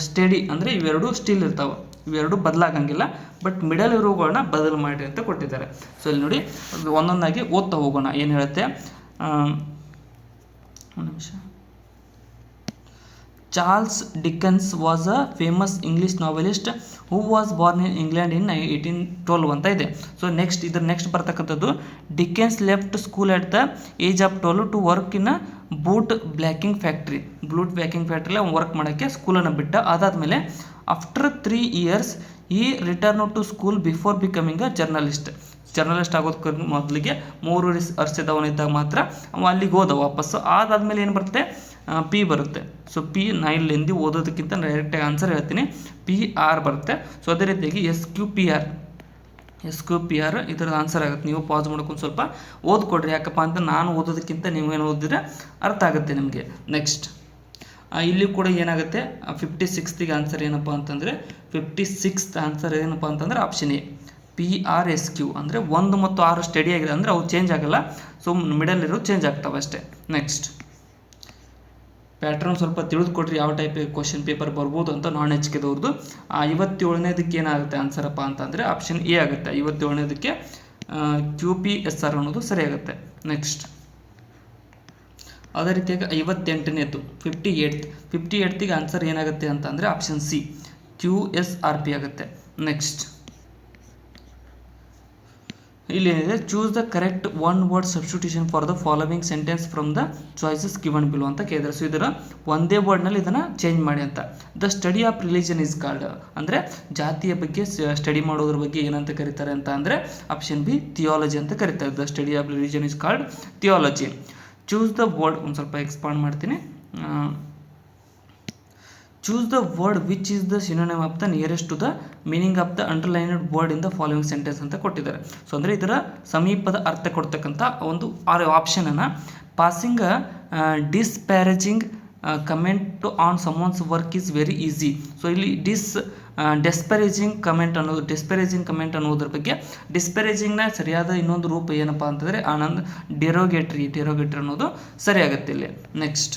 ಸ್ಟಡಿ ಅಂದರೆ ಇವೆರಡು ಸ್ಟಿಲ್ ಇರ್ತಾವೆ, ಇವೆರಡು ಬದಲಾಗಂಗಿಲ್ಲ, ಬಟ್ ಮಿಡಲ್ ಇರೋವುಗಳನ್ನ ಬದಲು ಮಾಡಿ ಅಂತ ಕೊಟ್ಟಿದ್ದಾರೆ. ಸೊ ಇಲ್ಲಿ ನೋಡಿ ಒಂದೊಂದಾಗಿ ಓದ್ತಾ ಹೋಗೋಣ. ಏನು ಹೇಳುತ್ತೆ, ಒಂದು ನಿಮಿಷ. Charles Dickens was a famous English novelist who was born in England in 1812 ಅಂತ ಇದೆ. ಸೊ ನೆಕ್ಸ್ಟ್ ಬರ್ತಕ್ಕಂಥದ್ದು, Dickens left school at the age of 12 to work in boot blacking ಫ್ಯಾಕ್ಟ್ರಿಯಲ್ಲಿ ವರ್ಕ್ ಮಾಡೋಕ್ಕೆ ಸ್ಕೂಲನ್ನು ಬಿಟ್ಟ. ಅದಾದಮೇಲೆ ಆಫ್ಟರ್ 3 years ಈ return to school before becoming a journalist ಆಗೋದಕ್ಕೆ ಮೊದಲಿಗೆ 3 ವರ್ಷದವನಿದ್ದಾಗ ಮಾತ್ರ ಅವ ಅಲ್ಲಿಗೆ ಹೋದ ವಾಪಸ್ಸು. ಅದಾದಮೇಲೆ ಏನು ಬರುತ್ತೆ, ಪಿ ಬರುತ್ತೆ. ಸೊ ಪಿ ನಾ ಇಲ್ಲಿ ಓದೋದಕ್ಕಿಂತ ಡೈರೆಕ್ಟಾಗಿ ಆನ್ಸರ್ ಹೇಳ್ತೀನಿ, PR ಬರುತ್ತೆ. ಸೊ ಅದೇ ರೀತಿಯಾಗಿ SQPR ಇದರ ಆನ್ಸರ್ ಆಗುತ್ತೆ. ನೀವು ಪಾಸ್ ಮಾಡ್ಕೊಂಡು ಸ್ವಲ್ಪ ಓದ್ಕೊಡ್ರಿ, ಯಾಕಪ್ಪ ಅಂತ ನಾನು ಓದೋದಕ್ಕಿಂತ ನೀವೇನು ಓದಿದ್ರೆ ಅರ್ಥ ಆಗುತ್ತೆ ನಿಮಗೆ. ನೆಕ್ಸ್ಟ್ ಇಲ್ಲಿ ಕೂಡ ಏನಾಗುತ್ತೆ, 56th ಆನ್ಸರ್ ಏನಪ್ಪ ಅಂತಂದರೆ 56th ಆನ್ಸರ್ ಏನಪ್ಪ ಅಂತಂದರೆ ಆಪ್ಷನ್ ಎ PRSQ. ಅಂದರೆ 1 ಮತ್ತು 6 ಸ್ಟಡಿ ಆಗಿದೆ, ಅಂದರೆ ಅವು ಚೇಂಜ್ ಆಗಲ್ಲ. ಸೊ ಮಿಡಲ್ ಇರೋ ಚೇಂಜ್ ಆಗ್ತವೆ ಅಷ್ಟೇ. ನೆಕ್ಸ್ಟ್ ಪ್ಯಾಟ್ರನ್ ಸ್ವಲ್ಪ ತಿಳಿದುಕೊಡ್ರಿ, ಯಾವ ಟೈಪ್ ಕ್ವಶನ್ ಪೇಪರ್ ಬರ್ಬೋದು ಅಂತ ನಾನ್ HKದವ್ರದ್ದು. 57ನೇದಕ್ಕೆ ಏನಾಗುತ್ತೆ ಆನ್ಸರಪ್ಪ ಅಂತಂದರೆ ಆಪ್ಷನ್ ಎ ಆಗುತ್ತೆ. 57ನೇದಕ್ಕೆ QPSR ಅನ್ನೋದು ಸರಿಯಾಗುತ್ತೆ. ನೆಕ್ಸ್ಟ್ ಅದೇ ರೀತಿಯಾಗಿ 58ನೇದು 58th ಆನ್ಸರ್ ಏನಾಗುತ್ತೆ ಅಂತಂದರೆ ಆಪ್ಷನ್ ಸಿ QSRP ಆಗುತ್ತೆ. ನೆಕ್ಸ್ಟ್ ಇಲ್ಲೇನಿದೆ, choose the correct 1 word substitution for the following sentence from the choices given below ಅಂತ ಕೇಳಿದರೆ. ಸೊ ಇದರ ಒಂದೇ ವರ್ಡ್ನಲ್ಲಿ ಇದನ್ನು ಚೇಂಜ್ ಮಾಡಿ ಅಂತ. The study of religion is called, ಅಂದರೆ ಜಾತಿಯ ಬಗ್ಗೆ ಸ್ಟಡಿ ಮಾಡೋದ್ರ ಬಗ್ಗೆ ಏನಂತ ಕರೀತಾರೆ ಅಂತ ಅಂದರೆ ಆಪ್ಷನ್ ಬಿ ಥಿಯಾಲಜಿ ಅಂತ ಕರೀತಾರೆ. The study of religion is called theology. Choose the word, ಒಂದು ಸ್ವಲ್ಪ ಎಕ್ಸ್ಪಾಂಡ್ ಮಾಡ್ತೀನಿ. Choose the word which is the synonym of the nearest to the meaning of the underlined word in the following sentence ಅಂತ ಕೊಟ್ಟಿದ್ದಾರೆ. So ಅಂದರೆ ಇದರ ಸಮೀಪದ ಅರ್ಥ ಕೊಡ್ತಕ್ಕಂಥ ಒಂದು ಆಪ್ಷನನ್ನು, passing disparaging comment on someone's work is very easy. So ಇಲ್ಲಿ ಡಿಸ್ಪ್ಯಾರೇಜಿಂಗ್ ಕಮೆಂಟ್ ಅನ್ನೋದ್ರ ಬಗ್ಗೆ, ಡಿಸ್ಪ್ಯಾರೇಜಿಂಗ್ನ ಸರಿಯಾದ ಇನ್ನೊಂದು ರೂಪ ಏನಪ್ಪ ಅಂತಂದರೆ ಡೆರೋಗೇಟ್ರಿ ಅನ್ನೋದು ಸರಿಯಾಗುತ್ತೆ ಇಲ್ಲಿ. Next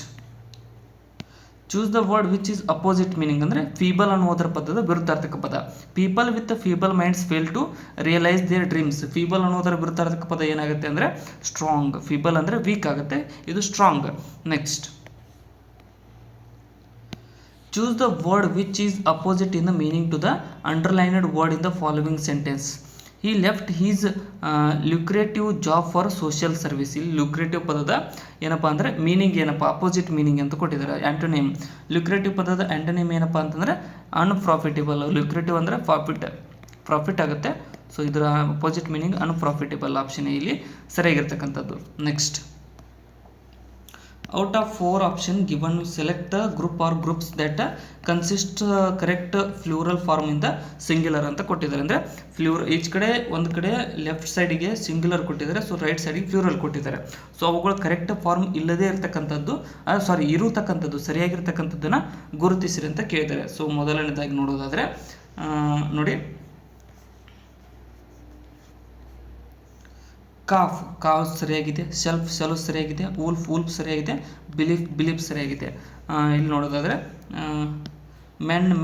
choose the word which is opposite meaning ಅಂದರೆ ಫೀಬಲ್ ಅನ್ನೋದರ ಪದದ ವಿರುದ್ಧಾರ್ಥಕ ಪದ. People with feeble minds fail to realise their dreams. Feeble ಅನ್ನೋದರ ವಿರುದ್ಧಾರ್ಥಕ ಪದ ಏನಾಗುತ್ತೆ ಅಂದರೆ ಸ್ಟ್ರಾಂಗ್. ಫೀಬಲ್ ಅಂದರೆ ವೀಕ್ ಆಗುತ್ತೆ, ಇದು strong. Next, choose the word which is opposite in the meaning to the underlined word in the following sentence. He left his lucrative job for social service. ಇಲ್ಲಿ lucrative ಪದದ ಏನಪ್ಪ ಅಂದರೆ meaning ಏನಪ್ಪ, opposite meaning ಅಂತ ಕೊಟ್ಟಿದ್ದಾರೆ. Antonym. lucrative ಪದದ antonym ಏನಪ್ಪ ಅಂತಂದರೆ ಅನ್ಪ್ರಾಫಿಟೇಬಲ್. lucrative ಅಂದರೆ ಪ್ರಾಫಿಟ್ ಆಗುತ್ತೆ. ಸೊ ಇದರ ಅಪೋಸಿಟ್ ಮೀನಿಂಗ್ ಅನ್ಪ್ರಾಫಿಟೇಬಲ್. ಆಪ್ಷನ್ ಇಲ್ಲಿ ಸರಿಯಾಗಿರ್ತಕ್ಕಂಥದ್ದು. Next, out of 4 options given, select the group or groups that consist correct plural form in the singular ಅಂತ ಕೊಟ್ಟಿದ್ದಾರೆ. ಅಂದರೆ ಈಚ್ ಕಡೆ ಒಂದು ಕಡೆ ಲೆಫ್ಟ್ ಸೈಡಿಗೆ ಸಿಂಗ್ಯುಲರ್ ಕೊಟ್ಟಿದ್ದಾರೆ, ಸೊ ರೈಟ್ ಸೈಡಿಗೆ ಪ್ಲೂರಲ್ ಕೊಟ್ಟಿದ್ದಾರೆ. ಸೊ ಅವುಗಳು ಕರೆಕ್ಟ್ ಫಾರ್ಮ್ ಇಲ್ಲದೇ ಇರತಕ್ಕಂಥದ್ದು ಇರತಕ್ಕಂಥದ್ದು ಸರಿಯಾಗಿರ್ತಕ್ಕಂಥದ್ದನ್ನು ಗುರುತಿಸಿರಿ ಅಂತ ಕೇಳಿದ್ದಾರೆ. ಸೊ ಮೊದಲನೇದಾಗಿ ನೋಡೋದಾದರೆ ನೋಡಿ, ಕಾವ್ ಸರಿಯಾಗಿದೆ, ಸೆಲ್ಫ್ ಸರಿಯಾಗಿದೆ, ವೂಲ್ಫ್ ಸರಿಯಾಗಿದೆ, ಬಿಲೀಫ್ ಸರಿಯಾಗಿದೆ. ಇಲ್ಲಿ ನೋಡೋದಾದರೆ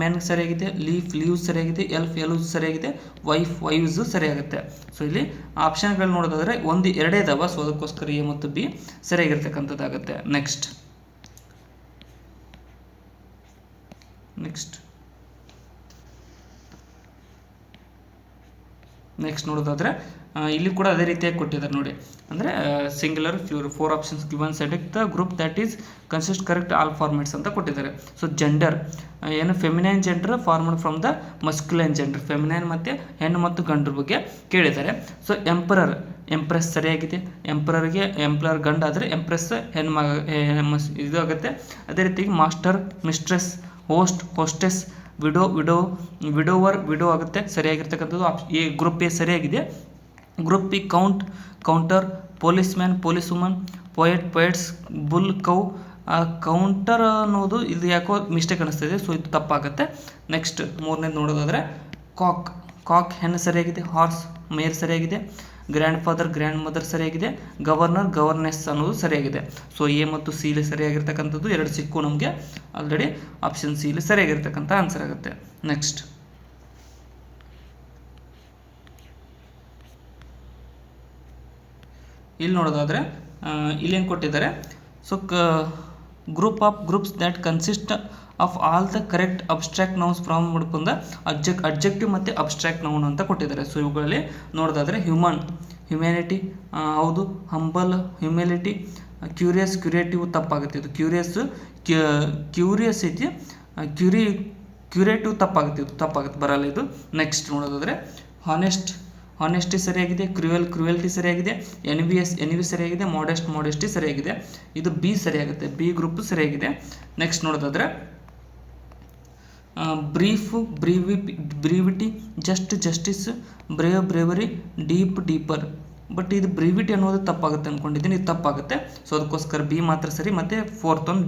ಮೆನ್ ಸರಿಯಾಗಿದೆ, ಲೀವ್ ಸರಿಯಾಗಿದೆ, ಎಲ್ವ್ ಸರಿಯಾಗಿದೆ, ವೈವ್ಸ್ ಸರಿಯಾಗುತ್ತೆ. ಸೊ ಇಲ್ಲಿ ಆಪ್ಷನ್ಗಳು ನೋಡೋದಾದರೆ ಎರಡೇ ಇದಾವೆ, ಸೊ ಅದಕ್ಕೋಸ್ಕರ ಎ ಮತ್ತು ಬಿ ಸರಿಯಾಗಿರ್ತಕ್ಕಂಥದ್ದಾಗುತ್ತೆ. ನೆಕ್ಸ್ಟ್ ನೋಡೋದಾದರೆ ಇಲ್ಲಿ ಕೂಡ ಅದೇ ರೀತಿಯಾಗಿ ಕೊಟ್ಟಿದ್ದಾರೆ ನೋಡಿ. ಅಂದರೆ singular plural 4 options given, select the group that is consist correct all formats ಅಂತ ಕೊಟ್ಟಿದ್ದಾರೆ. ಸೊ ಜೆಂಡರ್ ಏನು, feminine gender formed from the masculine gender. Feminine ಮತ್ತು ಹೆಣ್ಣು ಮತ್ತು ಗಂಡರ ಬಗ್ಗೆ ಕೇಳಿದ್ದಾರೆ. ಸೊ ಎಂಪ್ರೆಸ್ ಸರಿಯಾಗಿದೆ. ಎಂಪ್ರರ್ ಗಂಡ ಆದರೆ ಎಂಪ್ರೆಸ್ ಇದು ಆಗುತ್ತೆ. ಅದೇ ರೀತಿಯಾಗಿ ಮಾಸ್ಟರ್, ಮಿಸ್ಟ್ರೆಸ್, ಹೋಸ್ಟೆಸ್, ವಿಡೋ ಆಗುತ್ತೆ ಸರಿಯಾಗಿರ್ತಕ್ಕಂಥದ್ದು. ಗ್ರೂಪ್ ಎ ಸರಿಯಾಗಿದೆ. Group B counter, police woman, poets, bull, counter ಅನ್ನೋದು ಇದು ಯಾಕೋ ಮಿಸ್ಟೇಕ್ ಅನ್ನಿಸ್ತಿದೆ, ಸೊ ಇದು ತಪ್ಪಾಗುತ್ತೆ. ನೆಕ್ಸ್ಟ್ ಮೂರನೇದು ನೋಡೋದಾದರೆ ಕಾಕ್ ಹೆಣ್ಣು ಸರಿಯಾಗಿದೆ. ಹಾರ್ಸ್ ಮೇರ್ ಸರಿಯಾಗಿದೆ. ಗ್ರ್ಯಾಂಡ್ ಫಾದರ್, ಗ್ರ್ಯಾಂಡ್ ಮದರ್ ಸರಿಯಾಗಿದೆ. ಗವರ್ನೆಸ್ ಅನ್ನೋದು ಸರಿಯಾಗಿದೆ. ಸೊ ಎ ಮತ್ತು ಸಿ ಇಲ್ಲಿ ಸರಿಯಾಗಿರ್ತಕ್ಕಂಥದ್ದು 2 ಸಿಕ್ಕು ನಮಗೆ ಆಲ್ರೆಡಿ. ಆಪ್ಷನ್ ಸಿ ಇಲ್ಲಿ ಸರಿಯಾಗಿರ್ತಕ್ಕಂಥ ಆನ್ಸರ್ ಆಗುತ್ತೆ. ನೆಕ್ಸ್ಟ್, ಇಲ್ಲಿ ನೋಡೋದಾದರೆ ಇಲ್ಲೇನು ಕೊಟ್ಟಿದ್ದಾರೆ. So groups that consist of all the correct abstract nouns from ಮಾಡ್ಕೊಂಡ ಅಬ್ಜೆಕ್ಟಿವ್ ಮತ್ತು ಅಬ್ಸ್ಟ್ರಾಕ್ಟ್ ನೌನ್ ಅಂತ ಕೊಟ್ಟಿದ್ದಾರೆ. ಸೊ ಇವುಗಳಲ್ಲಿ ನೋಡೋದಾದರೆ ಹ್ಯುಮ್ಯಾನಿಟಿ ಹೌದು, ಹಂಬಲ್ ಹ್ಯುಮಿಲಿಟಿ, ಕ್ಯೂರಿಯೇಟಿವ್ ತಪ್ಪಾಗುತ್ತೆ. ಇದು ಕ್ಯೂರಿಯಸಿಟಿ ಕ್ಯೂರೇಟಿವ್ ತಪ್ಪಾಗುತ್ತೆ ಬರಲ್ಲ ಇದು. ನೆಕ್ಸ್ಟ್ ನೋಡೋದಾದರೆ ಹಾನೆಸ್ಟಿ ಸರಿಯಾಗಿದೆ. ಕ್ರುಯಲ್ಟಿ ಸರಿಯಾಗಿದೆ. ಎನ್ವಿ ಸರಿಯಾಗಿದೆ. modesty ಸರಿಯಾಗಿದೆ. ಇದು ಬಿ ಸರಿಯಾಗುತ್ತೆ. ಬಿ ಗ್ರೂಪ್ ಸರಿಯಾಗಿದೆ. ನೆಕ್ಸ್ಟ್ ನೋಡೋದಾದರೆ ಬ್ರೀವಿಟಿ, ಜಸ್ಟಿಸ್, ಬ್ರೇವರಿ, ಡೀಪರ್. ಬಟ್ ಇದು ಬ್ರೀವಿಟಿ ಅನ್ನೋದು ತಪ್ಪಾಗುತ್ತೆ ಅಂದ್ಕೊಂಡಿದ್ದೀನಿ, ಇದು ತಪ್ಪಾಗುತ್ತೆ. ಸೊ ಅದಕ್ಕೋಸ್ಕರ ಬಿ ಮಾತ್ರ ಸರಿ. ಮತ್ತು 4th ಒಂದು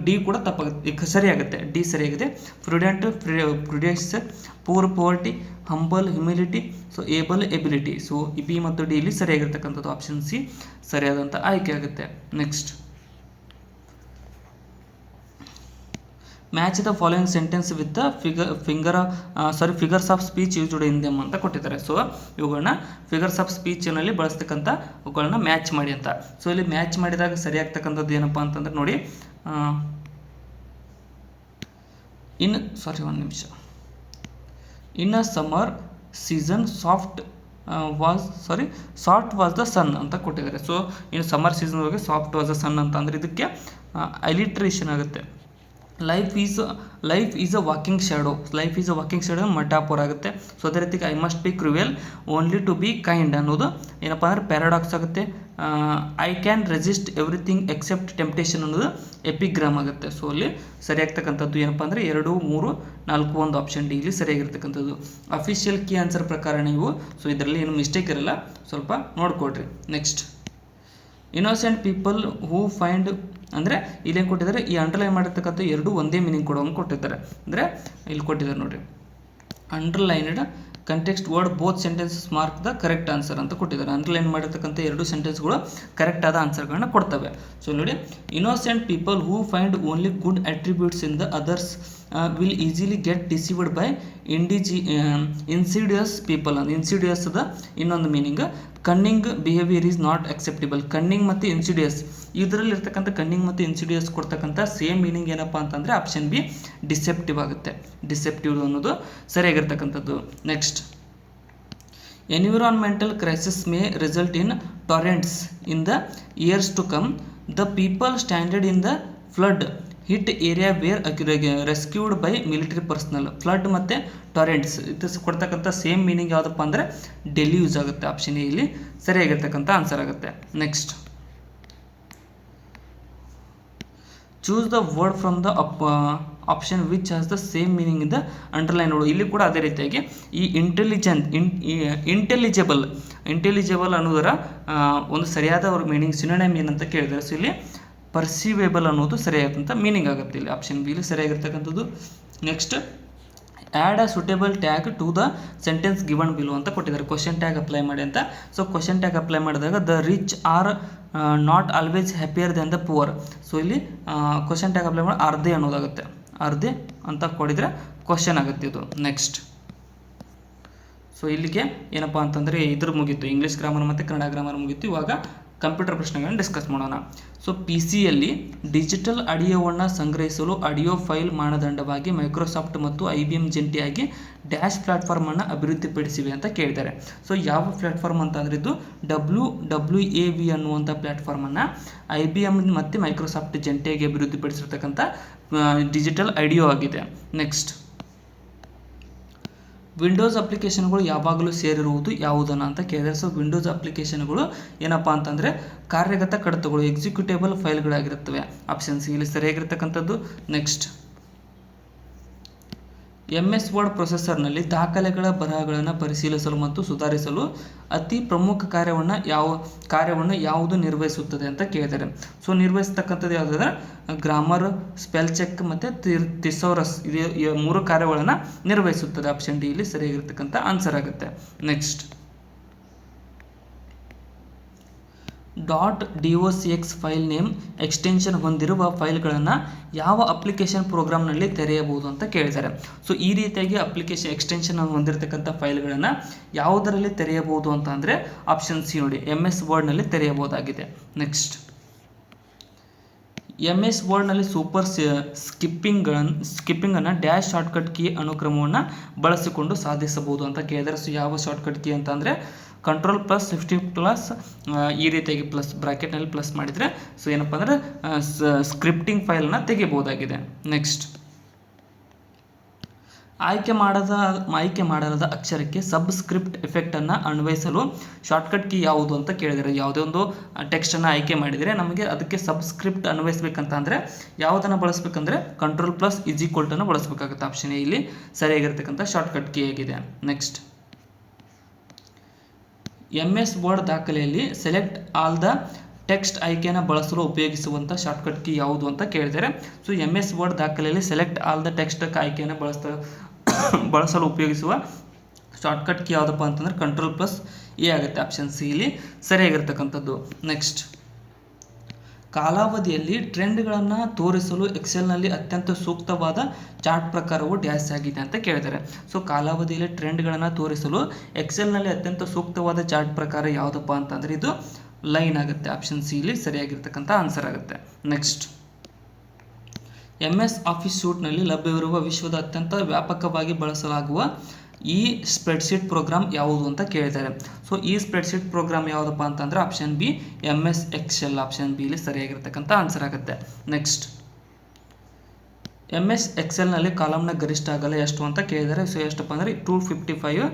ಡಿ ಕೂಡ ತಪ್ಪಾಗುತ್ತೆ, ಸರಿಯಾಗುತ್ತೆ. ಡಿ ಸರಿಯಾಗಿದೆ. Prudence, poverty, humble humility, so ability. So ಈ ಬಿ ಮತ್ತು ಡಿ ಇಲ್ಲಿ ಸರಿಯಾಗಿರ್ತಕ್ಕಂಥದ್ದು. ಆಪ್ಷನ್ ಸಿ ಸರಿಯಾದಂಥ ಆಯ್ಕೆ ಆಗುತ್ತೆ. Next, match the following sentence with the figures of speech used in them ಅಂತ ಕೊಟ್ಟಿದ್ದಾರೆ. ಸೊ ಇವುಗಳನ್ನ ಫಿಗರ್ಸ್ ಆಫ್ ಸ್ಪೀಚ್ನಲ್ಲಿ ಬಳಸ್ತಕ್ಕಂಥ ಅವುಗಳನ್ನ ಮ್ಯಾಚ್ ಮಾಡಿ ಅಂತ. ಸೊ ಇಲ್ಲಿ ಮ್ಯಾಚ್ ಮಾಡಿದಾಗ ಸರಿಯಾಗ್ತಕ್ಕಂಥದ್ದು ಏನಪ್ಪ ಅಂತಂದ್ರೆ ನೋಡಿ, in a summer season soft was the sun ಅಂತ ಕೊಟ್ಟಿದ್ದಾರೆ. ಸೊ ಇನ್ನು ಸಮ್ಮರ್ ಸೀಸನ್ ಒಳಗೆ ಸಾಫ್ಟ್ ವಾಸ್ ದ ಸನ್ ಅಂತ ಅಂದರೆ ಇದಕ್ಕೆ ಅಲಿಟ್ರೇಷನ್ ಆಗುತ್ತೆ. Life is a walking shadow. Metaphor ಆಗುತ್ತೆ. ಸೊ ಅದೇ ರೀತಿ I must be cruel only to be kind ಅನ್ನೋದು ಏನಪ್ಪ ಅಂದರೆ ಪ್ಯಾರಾಡಾಕ್ಸ್ ಆಗುತ್ತೆ. I can resist everything except temptation ಅನ್ನೋದು ಎಪಿಗ್ರಾಮ್ ಆಗುತ್ತೆ. ಸೊ ಅಲ್ಲಿ ಸರಿಯಾಗ್ತಕ್ಕಂಥದ್ದು ಏನಪ್ಪ ಅಂದರೆ 2, 3, 4 ಒಂದು ಆಪ್ಷನ್ ಡಿ ಇಲ್ಲಿ ಸರಿಯಾಗಿರ್ತಕ್ಕಂಥದ್ದು. ಅಫಿಷಿಯಲ್ ಕೀ ಆನ್ಸರ್ ಪ್ರಕಾರ ನೀವು, ಸೊ ಇದರಲ್ಲಿ ಏನು ಮಿಸ್ಟೇಕ್ ಇರಲ್ಲ, ಸ್ವಲ್ಪ ನೋಡ್ಕೊಡ್ರಿ. Next, innocent people who find ಅಂದರೆ ಇಲ್ಲೇನು ಕೊಟ್ಟಿದ್ದಾರೆ, ಈ ಅಂಡರ್ಲೈನ್ ಮಾಡಿರ್ತಕ್ಕಂಥ 2 ಒಂದೇ ಮೀನಿಂಗ್ ಕೊಡೋಂಗೆ ಕೊಟ್ಟಿದ್ದಾರೆ. ಅಂದರೆ ಇಲ್ಲಿ ಕೊಟ್ಟಿದ್ದಾರೆ ನೋಡಿರಿ, underlined context word both sentences mark the correct answer ಅಂತ ಕೊಟ್ಟಿದ್ದಾರೆ. ಅಂಡರ್ಲೈನ್ ಮಾಡಿರ್ತಕ್ಕಂಥ ಎರಡು ಸೆಂಟೆನ್ಸ್ಗಳು ಕರೆಕ್ಟ್ ಆದ ಆನ್ಸರ್ಗಳನ್ನ ಕೊಡ್ತವೆ. ಸೊ ನೋಡಿ, innocent people who find only good attributes in the others will easily get deceived by insidious people. ಅಂತ ಇನ್ಸಿಡಿಯಸ್ದ ಇನ್ನೊಂದು meaning cunning behaviour is not acceptable. Cunning ಮತ್ತು ಇನ್ಸಿಡಿಯಸ್, ಇದರಲ್ಲಿ ಇರ್ತಕ್ಕಂಥ ಕನ್ನಿಂಗ್ ಮತ್ತು ಇನ್ಸಿಡಿಯಸ್ ಕೊಡ್ತಕ್ಕಂಥ ಸೇಮ್ ಮೀನಿಂಗ್ ಏನಪ್ಪ ಅಂತಂದರೆ ಆಪ್ಷನ್ ಬಿ ಡಿಸೆಪ್ಟಿವ್ ಆಗುತ್ತೆ. ಡಿಸೆಪ್ಟಿವ್ ಅನ್ನೋದು ಸರಿಯಾಗಿರ್ತಕ್ಕಂಥದ್ದು. Next, environmental crisis may result in torrents in the years to come. The people standard in the flood hit area were rescued by military personnel. Flood ಮತ್ತು torrents ಇದು ಕೊಡ್ತಕ್ಕಂಥ same meaning ಯಾವುದಪ್ಪ ಅಂದರೆ ಡೆಲ್ಯೂಸ್ ಆಗುತ್ತೆ. Option A ಇಲ್ಲಿ ಸರಿಯಾಗಿರ್ತಕ್ಕಂಥ answer ಆಗುತ್ತೆ. Next, choose the word from the option which has the same meaning in the underline. ಇಲ್ಲಿ ಕೂಡ ಅದೇ ರೀತಿಯಾಗಿ ಈ ಇಂಟೆಲಿಜಬಲ್ ಅನ್ನೋದರ ಒಂದು ಸರಿಯಾದ ಮೀನಿಂಗ್ ಸಿನೋನಿಮ್ ಏನಂತ ಕೇಳಿದ್ದಾರೆ. ಸೊ ಇಲ್ಲಿ ಪರ್ಸೀವೇಬಲ್ ಅನ್ನೋದು ಸರಿಯಾದಂಥ ಮೀನಿಂಗ್ ಆಗುತ್ತೆ. ಇಲ್ಲಿ ಆಪ್ಷನ್ ಬಿ ಇಲ್ಲಿ ಸರಿಯಾಗಿರ್ತಕ್ಕಂಥದ್ದು. Next, add a suitable tag to the sentence given below ಅಂತ ಕೊಟ್ಟಿದ್ದಾರೆ. ಕ್ವಶನ್ ಟ್ಯಾಗ್ ಅಪ್ಲೈ ಮಾಡಿ ಅಂತ. ಸೊ ಕ್ವಶನ್ ಟ್ಯಾಗ್ ಅಪ್ಲೈ ಮಾಡಿದಾಗ the rich are not always happier than the poor. So ಇಲ್ಲಿ ಕ್ವಶನ್ ಟ್ಯಾಗ್ ಅಪ್ಲೈ ಮಾಡಿ ಅರ್ಧೆ ಅನ್ನೋದಾಗುತ್ತೆ. ಅರ್ಧೆ ಅಂತ ಕೊಡಿದರೆ ಕ್ವಶನ್ ಆಗುತ್ತೆ ಇದು. ನೆಕ್ಸ್ಟ್, ಸೊ ಇಲ್ಲಿಗೆ ಏನಪ್ಪ ಅಂತಂದರೆ ಇದ್ರ ಮುಗೀತು, ಇಂಗ್ಲೀಷ್ ಗ್ರಾಮರ್ ಮತ್ತು ಕನ್ನಡ ಗ್ರಾಮರ್ ಮುಗೀತು. ಇವಾಗ ಕಂಪ್ಯೂಟರ್ ಪ್ರಶ್ನೆಗಳನ್ನು ಡಿಸ್ಕಸ್ ಮಾಡೋಣ. ಸೊ ಪಿ ಸಿಯಲ್ಲಿ ಡಿಜಿಟಲ್ ಆಡಿಯೋವನ್ನು ಸಂಗ್ರಹಿಸಲು ಆಡಿಯೋ ಫೈಲ್ ಮಾನದಂಡವಾಗಿ ಮೈಕ್ರೋಸಾಫ್ಟ್ ಮತ್ತು IBM ಜಂಟಿಯಾಗಿ ಡ್ಯಾಶ್ ಪ್ಲಾಟ್ಫಾರ್ಮನ್ನು ಅಭಿವೃದ್ಧಿಪಡಿಸಿವೆ ಅಂತ ಕೇಳಿದ್ದಾರೆ. ಸೊ ಯಾವ ಪ್ಲಾಟ್ಫಾರ್ಮ್ ಅಂತಂದರೆ ಇದು WWAV ಅನ್ನುವಂಥ ಪ್ಲಾಟ್ಫಾರ್ಮನ್ನು IBM ಮತ್ತು ಮೈಕ್ರೋಸಾಫ್ಟ್ ಜಂಟಿಯಾಗಿ ಅಭಿವೃದ್ಧಿಪಡಿಸಿರ್ತಕ್ಕಂಥ ಡಿಜಿಟಲ್ ಆಡಿಯೋ ಆಗಿದೆ. ನೆಕ್ಸ್ಟ್, ವಿಂಡೋಸ್ ಅಪ್ಲಿಕೇಶನ್ಗಳು ಯಾವಾಗಲೂ ಸೇರಿರುವುದು ಯಾವುದನ್ನು ಅಂತ ಕೇಳಿದರೆ. ಸೊ ವಿಂಡೋಸ್ ಅಪ್ಲಿಕೇಶನ್ಗಳು ಏನಪ್ಪ ಅಂತಂದರೆ ಕಾರ್ಯಗತ ಕಡತಗಳು, ಎಕ್ಸಿಕ್ಯೂಟೇಬಲ್ ಫೈಲ್ಗಳಾಗಿರುತ್ತವೆ. ಆಪ್ಷನ್ ಸಿ ಇಲ್ಲಿ ಸರಿಯಾಗಿರ್ತಕ್ಕಂಥದ್ದು. ನೆಕ್ಸ್ಟ್, MS ವರ್ಡ್ ಪ್ರೊಸೆಸರ್ನಲ್ಲಿ ದಾಖಲೆಗಳ ಬರಹಗಳನ್ನು ಪರಿಶೀಲಿಸಲು ಮತ್ತು ಸುಧಾರಿಸಲು ಅತಿ ಪ್ರಮುಖ ಕಾರ್ಯವನ್ನು ಯಾವುದು ನಿರ್ವಹಿಸುತ್ತದೆ ಅಂತ ಕೇಳಿದ್ದಾರೆ. ಸೊ ನಿರ್ವಹಿಸ್ತಕ್ಕಂಥದ್ದು ಯಾವುದಾದ್ರೆ ಗ್ರಾಮರ್, ಸ್ಪೆಲ್ ಚೆಕ್ ಮತ್ತು ಥಿಸೋರಸ್ ಇದು 3 ಕಾರ್ಯಗಳನ್ನು ನಿರ್ವಹಿಸುತ್ತದೆ. ಆಪ್ಷನ್ ಡಿ ಇಲ್ಲಿ ಸರಿಯಾಗಿರ್ತಕ್ಕಂಥ ಆನ್ಸರ್ ಆಗುತ್ತೆ. Next, .docx file name extension ಹೊಂದಿರುವ ಫೈಲ್ಗಳನ್ನು ಯಾವ ಅಪ್ಲಿಕೇಶನ್ ಪ್ರೋಗ್ರಾಮ್ನಲ್ಲಿ ತೆರೆಯಬಹುದು ಅಂತ ಕೇಳಿದ್ದಾರೆ. ಸೊ ಈ ರೀತಿಯಾಗಿ ಅಪ್ಲಿಕೇಶನ್ ಎಕ್ಸ್ಟೆನ್ಷನ್ ಹೊಂದಿರತಕ್ಕಂಥ ಫೈಲ್ಗಳನ್ನು ಯಾವುದರಲ್ಲಿ ತೆರೆಯಬಹುದು ಅಂತ ಅಂದರೆ ಆಪ್ಷನ್ ಸಿ ನೋಡಿ, MS ವರ್ಡ್ನಲ್ಲಿ ತೆರೆಯಬಹುದಾಗಿದೆ. ನೆಕ್ಸ್ಟ್, MS ವರ್ಡ್ನಲ್ಲಿ ಸೂಪರ್ ಸ್ಕಿಪ್ಪಿಂಗನ್ನು ಡ್ಯಾಶ್ ಶಾರ್ಟ್ಕಟ್ ಕೀ ಅನುಕ್ರಮವನ್ನು ಬಳಸಿಕೊಂಡು ಸಾಧಿಸಬಹುದು ಅಂತ ಕೇಳಿದ್ದಾರೆ. ಸೊ ಯಾವ ಶಾರ್ಟ್ಕಟ್ ಕೀ ಅಂತ ಅಂದರೆ Ctrl+Shift+ ಈ ರೀತಿಯಾಗಿ ಪ್ಲಸ್ ಬ್ರಾಕೆಟ್ನಲ್ಲಿ ಪ್ಲಸ್ ಮಾಡಿದರೆ ಸೊ ಏನಪ್ಪ ಅಂದರೆ ಸ್ಕ್ರಿಪ್ಟಿಂಗ್ ಫೈಲನ್ನು ತೆಗಿಬಹುದಾಗಿದೆ. ನೆಕ್ಸ್ಟ್, ಆಯ್ಕೆ ಮಾಡಲಾದ ಅಕ್ಷರಕ್ಕೆ ಸಬ್ಸ್ಕ್ರಿಪ್ಟ್ ಎಫೆಕ್ಟನ್ನು ಅನ್ವಯಿಸಲು ಶಾರ್ಟ್ಕಟ್ ಕೀ ಯಾವುದು ಅಂತ ಕೇಳಿದರೆ. ಯಾವುದೇ ಒಂದು ಟೆಕ್ಸ್ಟನ್ನು ಆಯ್ಕೆ ಮಾಡಿದರೆ ನಮಗೆ ಅದಕ್ಕೆ ಸಬ್ಸ್ಕ್ರಿಪ್ಟ್ ಅನ್ವಯಿಸಬೇಕಂತ ಅಂದರೆ ಯಾವುದನ್ನು ಬಳಸಬೇಕಂದ್ರೆ Ctrl+= ಬಳಸಬೇಕಾಗುತ್ತೆ. ಆಪ್ಷನ್ ಎ ಇಲ್ಲಿ ಸರಿಯಾಗಿರ್ತಕ್ಕಂಥ ಶಾರ್ಟ್ಕಟ್ ಕೀ ಆಗಿದೆ. ನೆಕ್ಸ್ಟ್, MS ವರ್ಡ್ ದಾಖಲೆಯಲ್ಲಿ ಸೆಲೆಕ್ಟ್ ಆಲ್ ದ ಟೆಕ್ಸ್ಟ್ ಆಯ್ಕೆಯನ್ನು ಬಳಸಲು ಉಪಯೋಗಿಸುವಂಥ ಶಾರ್ಟ್ಕಟ್ ಕೀ ಯಾವುದು ಅಂತ ಕೇಳಿದರೆ. ಸೊ MS ವರ್ಡ್ ದಾಖಲೆಯಲ್ಲಿ ಸೆಲೆಕ್ಟ್ ಆಲ್ ದ ಟೆಕ್ಸ್ಟ್ ಆಯ್ಕೆಯನ್ನು ಬಳಸಲು ಉಪಯೋಗಿಸುವ ಶಾರ್ಟ್ಕಟ್ ಕೀ ಯಾವುದಪ್ಪ ಅಂತಂದರೆ Ctrl+A ಆಗುತ್ತೆ. ಆಪ್ಷನ್ ಸಿ ಇಲ್ಲಿ ಸರಿಯಾಗಿರ್ತಕ್ಕಂಥದ್ದು. ನೆಕ್ಸ್ಟ್, ಕಾಲಾವಧಿಯಲ್ಲಿ ಟ್ರೆಂಡ್ಗಳನ್ನು ತೋರಿಸಲು ಎಕ್ಸೆಲ್ನಲ್ಲಿ ಅತ್ಯಂತ ಸೂಕ್ತವಾದ ಚಾರ್ಟ್ ಪ್ರಕಾರವು ಡ್ಯಾಶ್ ಆಗಿದೆ ಅಂತ ಕೇಳಿದ್ದಾರೆ. ಸೊ ಕಾಲಾವಧಿಯಲ್ಲಿ ಟ್ರೆಂಡ್ಗಳನ್ನು ತೋರಿಸಲು ಎಕ್ಸೆಲ್ನಲ್ಲಿ ಅತ್ಯಂತ ಸೂಕ್ತವಾದ ಚಾರ್ಟ್ ಪ್ರಕಾರ ಯಾವುದಪ್ಪ ಅಂತಂದರೆ ಇದು ಲೈನ್ ಆಗುತ್ತೆ. ಆಪ್ಷನ್ ಸಿ ಇಲ್ಲಿ ಸರಿಯಾಗಿರ್ತಕ್ಕಂಥ ಆನ್ಸರ್ ಆಗುತ್ತೆ. ನೆಕ್ಸ್ಟ್, MS ಆಫೀಸ್ ಸೂಟ್ನಲ್ಲಿ ಲಭ್ಯವಿರುವ ವಿಶ್ವದ ಅತ್ಯಂತ ವ್ಯಾಪಕವಾಗಿ ಬಳಸಲಾಗುವ ಈ ಸ್ಪ್ರೆಡ್ಶೀಟ್ ಪ್ರೋಗ್ರಾಮ್ ಯಾವುದು ಅಂತ ಕೇಳಿದ್ದಾರೆ. ಸೊ ಈ ಸ್ಪ್ರೆಡ್ಶೀಟ್ ಪ್ರೋಗ್ರಾಮ್ ಯಾವುದಪ್ಪ ಅಂತಂದರೆ option B MS Excel. Option B ಇಲ್ಲಿ ಸರಿಯಾಗಿರ್ತಕ್ಕಂಥ ಆನ್ಸರ್ ಆಗುತ್ತೆ. ನೆಕ್ಸ್ಟ್, MS Excelನಲ್ಲಿ ಕಾಲಮ್ನ ಗರಿಷ್ಠ ಅಗಲ ಎಷ್ಟು ಅಂತ ಕೇಳಿದ್ದಾರೆ. ಸೊ ಎಷ್ಟಪ್ಪ ಅಂದರೆ 255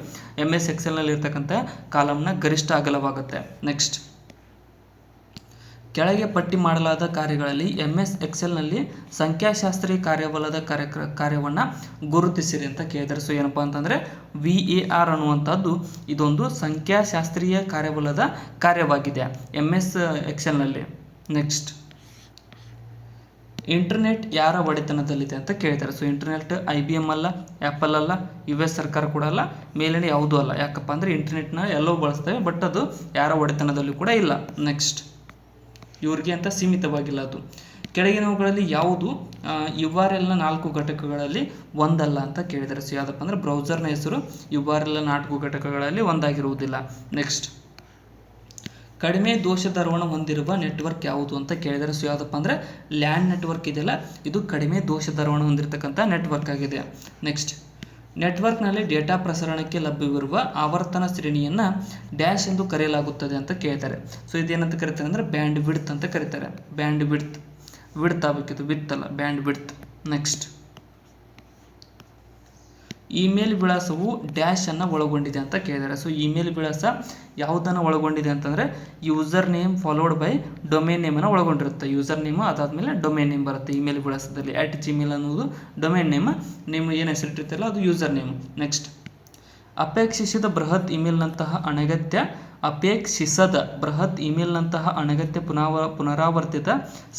MS Excelನಲ್ಲಿ ಇರ್ತಕ್ಕಂಥ ಕಾಲಮ್ನ ಗರಿಷ್ಠ ಅಗಲವಾಗುತ್ತೆ. ನೆಕ್ಸ್ಟ್, ಕೆಳಗೆ ಪಟ್ಟಿ ಮಾಡಲಾದ ಕಾರ್ಯಗಳಲ್ಲಿ MS Excelನಲ್ಲಿ ಸಂಖ್ಯಾಶಾಸ್ತ್ರೀಯ ಕಾರ್ಯವಲ್ಲದ ಕಾರ್ಯವನ್ನು ಗುರುತಿಸಿರಿ ಅಂತ ಕೇಳಿದ್ದಾರೆ. ಸೊ ಏನಪ್ಪ ಅಂತಂದರೆ VAR ಅನ್ನುವಂಥದ್ದು ಇದೊಂದು ಸಂಖ್ಯಾಶಾಸ್ತ್ರೀಯ ಕಾರ್ಯವಲ್ಲದ ಕಾರ್ಯವಾಗಿದೆ MS Excelನಲ್ಲಿ. ನೆಕ್ಸ್ಟ್, ಇಂಟರ್ನೆಟ್ ಯಾರ ಒಡೆತನದಲ್ಲಿದೆ ಅಂತ ಕೇಳ್ತಾರೆ. ಸೊ ಇಂಟರ್ನೆಟ್ IBM ಅಲ್ಲ, ಆ್ಯಪಲ್ ಅಲ್ಲ, US ಸರ್ಕಾರ ಕೂಡ ಅಲ್ಲ, ಮೇಲಿನ ಯಾವುದೂ ಅಲ್ಲ. ಯಾಕಪ್ಪ ಅಂದರೆ ಇಂಟರ್ನೆಟ್ನ ಎಲ್ಲವೂ ಬಳಸ್ತೇವೆ, ಬಟ್ ಅದು ಯಾರ ಒಡೆತನದಲ್ಲಿ ಕೂಡ ಇಲ್ಲ. ನೆಕ್ಸ್ಟ್, ಇವ್ರಿಗೆ ಅಂತ ಸೀಮಿತವಾಗಿಲ್ಲ ಅದು. ಕೆಳಗಿನವುಗಳಲ್ಲಿ ಯಾವುದು URLನ 4 ಘಟಕಗಳಲ್ಲಿ ಒಂದಲ್ಲ ಅಂತ ಕೇಳಿದ್ದಾರೆ. ಸೊ ಯಾವುದಪ್ಪ ಅಂದರೆ ಬ್ರೌಸರ್ನ ಹೆಸರು URLನ 4 ಘಟಕಗಳಲ್ಲಿ ಒಂದಾಗಿರುವುದಿಲ್ಲ. ನೆಕ್ಸ್ಟ್, ಕಡಿಮೆ ದೋಷ ದರವನ್ನು ಹೊಂದಿರುವ ನೆಟ್ವರ್ಕ್ ಯಾವುದು ಅಂತ ಕೇಳಿದರೆ. ಸೊ ಯಾವುದಪ್ಪ ಅಂದರೆ ಲ್ಯಾಂಡ್ ನೆಟ್ವರ್ಕ್ ಇದೆಯಲ್ಲ, ಇದು ಕಡಿಮೆ ದೋಷ ದರವನ್ನು ಹೊಂದಿರತಕ್ಕಂಥ ನೆಟ್ವರ್ಕ್ ಆಗಿದೆ. ನೆಕ್ಸ್ಟ್, ನೆಟ್ವರ್ಕ್ನಲ್ಲಿ ಡೇಟಾ ಪ್ರಸರಣಕ್ಕೆ ಲಭ್ಯವಿರುವ ಆವರ್ತನ ಶ್ರೇಣಿಯನ್ನು ಡ್ಯಾಶ್ ಎಂದು ಕರೆಯಲಾಗುತ್ತದೆ ಅಂತ ಕೇಳ್ತಾರೆ. ಸೊ ಇದೇನಂತ ಕರೀತಾರೆ ಅಂದರೆ ಬ್ಯಾಂಡ್ ವಿಡ್ತ್ ಅಂತ ಕರೀತಾರೆ. ಬ್ಯಾಂಡ್ ವಿಡ್ತ್ ಆಗಬೇಕಿತ್ತು, ವಿಡ್ತ್ ಅಲ್ಲ, ಬ್ಯಾಂಡ್ ವಿಡ್ತ್. ನೆಕ್ಸ್ಟ್, ಇಮೇಲ್ ವಿಳಾಸವು ಡ್ಯಾಶ್ ಅನ್ನು ಒಳಗೊಂಡಿದೆ ಅಂತ ಕೇಳಿದ್ದಾರೆ. ಸೊ ಇಮೇಲ್ ವಿಳಾಸ ಯಾವುದನ್ನು ಒಳಗೊಂಡಿದೆ ಅಂತಂದರೆ user name followed by domain ನೇಮನ್ನು ಒಳಗೊಂಡಿರುತ್ತೆ. ಯೂಸರ್ ನೇಮ್ ಅದಾದಮೇಲೆ ಡೊಮೇನ್ ನೇಮ್ ಬರುತ್ತೆ ಇಮೇಲ್ ವಿಳಾಸದಲ್ಲಿ. @gmail ಅನ್ನೋದು ಡೊಮೇನ್ ನೇಮ್, ನಿಮ್ಮ ಏನು ಹೆಸರಿಟ್ಟಿರ್ತಲ್ಲ ಅದು ಯೂಸರ್ ನೇಮ್. ನೆಕ್ಸ್ಟ್, ಅಪೇಕ್ಷಿಸಿದ ಬೃಹತ್ ಇಮೇಲ್ನಂತಹ ಅನಗತ್ಯ ಪುನರಾವರ್ತಿತ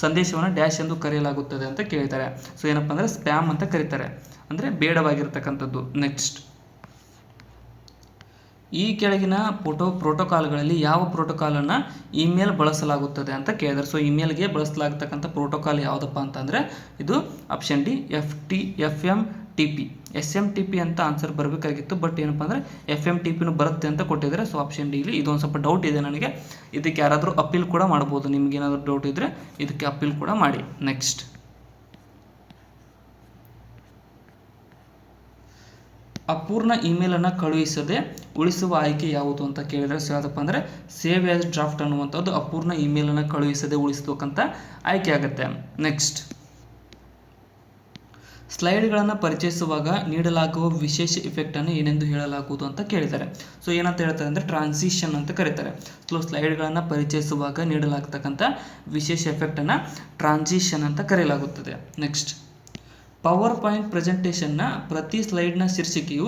ಸಂದೇಶವನ್ನು ಡ್ಯಾಶ್ ಎಂದು ಕರೆಯಲಾಗುತ್ತದೆ ಅಂತ ಕೇಳ್ತಾರೆ. ಸೊ ಏನಪ್ಪ ಅಂದರೆ ಸ್ಪ್ಯಾಮ್ ಅಂತ ಕರೀತಾರೆ, ಅಂದರೆ ಬೇಡವಾಗಿರ್ತಕ್ಕಂಥದ್ದು. ನೆಕ್ಸ್ಟ್, ಈ ಕೆಳಗಿನ ಪ್ರೋಟೋಕಾಲ್ಗಳಲ್ಲಿ ಯಾವ ಪ್ರೋಟೋಕಾಲನ್ನು ಇಮೇಲ್ ಬಳಸಲಾಗುತ್ತದೆ ಅಂತ ಕೇಳಿದ್ದಾರೆ. ಸೊ ಇಮೇಲ್ಗೆ ಬಳಸಲಾಗತಕ್ಕಂಥ ಪ್ರೋಟೋಕಾಲ್ ಯಾವುದಪ್ಪ ಅಂತಂದರೆ ಇದು ಆಪ್ಷನ್ ಡಿ, FMTP. SMTP ಅಂತ ಆನ್ಸರ್ ಬರಬೇಕಾಗಿತ್ತು, ಬಟ್ ಏನಪ್ಪ ಅಂದರೆ FMTPನೂ ಬರುತ್ತೆ ಅಂತ ಕೊಟ್ಟಿದ್ದಾರೆ. ಸೊ ಆಪ್ಷನ್ ಡಿ ಇಲ್ಲಿ ಇದೊಂದು ಸ್ವಲ್ಪ ಡೌಟ್ ಇದೆ ನನಗೆ. ಇದಕ್ಕೆ ಯಾರಾದರೂ ಅಪೀಲ್ ಕೂಡ ಮಾಡ್ಬೋದು. ನಿಮ್ಗೇನಾದರೂ ಡೌಟ್ ಇದ್ದರೆ ಇದಕ್ಕೆ ಅಪೀಲ್ ಕೂಡ ಮಾಡಿ. ನೆಕ್ಸ್ಟ್, ಅಪೂರ್ಣ ಇಮೇಲನ್ನು ಕಳುಹಿಸದೆ ಉಳಿಸುವ ಆಯ್ಕೆ ಯಾವುದು ಅಂತ ಕೇಳಿದರೆ. ಸೊ ಯಾವುದಪ್ಪ ಅಂದರೆ ಸೇವ್ ಆ್ಯಸ್ ಡ್ರಾಫ್ಟ್ ಅನ್ನುವಂಥದ್ದು ಅಪೂರ್ಣ ಇಮೇಲನ್ನು ಕಳುಹಿಸದೆ ಉಳಿಸತಕ್ಕಂಥ ಆಯ್ಕೆ ಆಗುತ್ತೆ. ನೆಕ್ಸ್ಟ್, ಸ್ಲೈಡ್ಗಳನ್ನು ಪರಿಚಯಿಸುವಾಗ ನೀಡಲಾಗುವ ವಿಶೇಷ ಇಫೆಕ್ಟನ್ನು ಏನೆಂದು ಹೇಳಲಾಗುವುದು ಅಂತ ಕೇಳಿದ್ದಾರೆ. ಸೊ ಏನಂತ ಹೇಳ್ತಾರೆ ಅಂದರೆ ಟ್ರಾನ್ಸಿಷನ್ ಅಂತ ಕರೀತಾರೆ. ಸೊ ಸ್ಲೈಡ್ಗಳನ್ನು ಪರಿಚಯಿಸುವಾಗ ನೀಡಲಾಗ್ತಕ್ಕಂಥ ವಿಶೇಷ ಎಫೆಕ್ಟನ್ನು ಟ್ರಾನ್ಸಿಷನ್ ಅಂತ ಕರೆಯಲಾಗುತ್ತದೆ. ನೆಕ್ಸ್ಟ್, ಪವರ್ ಪಾಯಿಂಟ್ ಪ್ರೆಸೆಂಟೇಷನ್ನ ಪ್ರತಿ ಸ್ಲೈಡ್ನ ಶೀರ್ಷಿಕೆಯು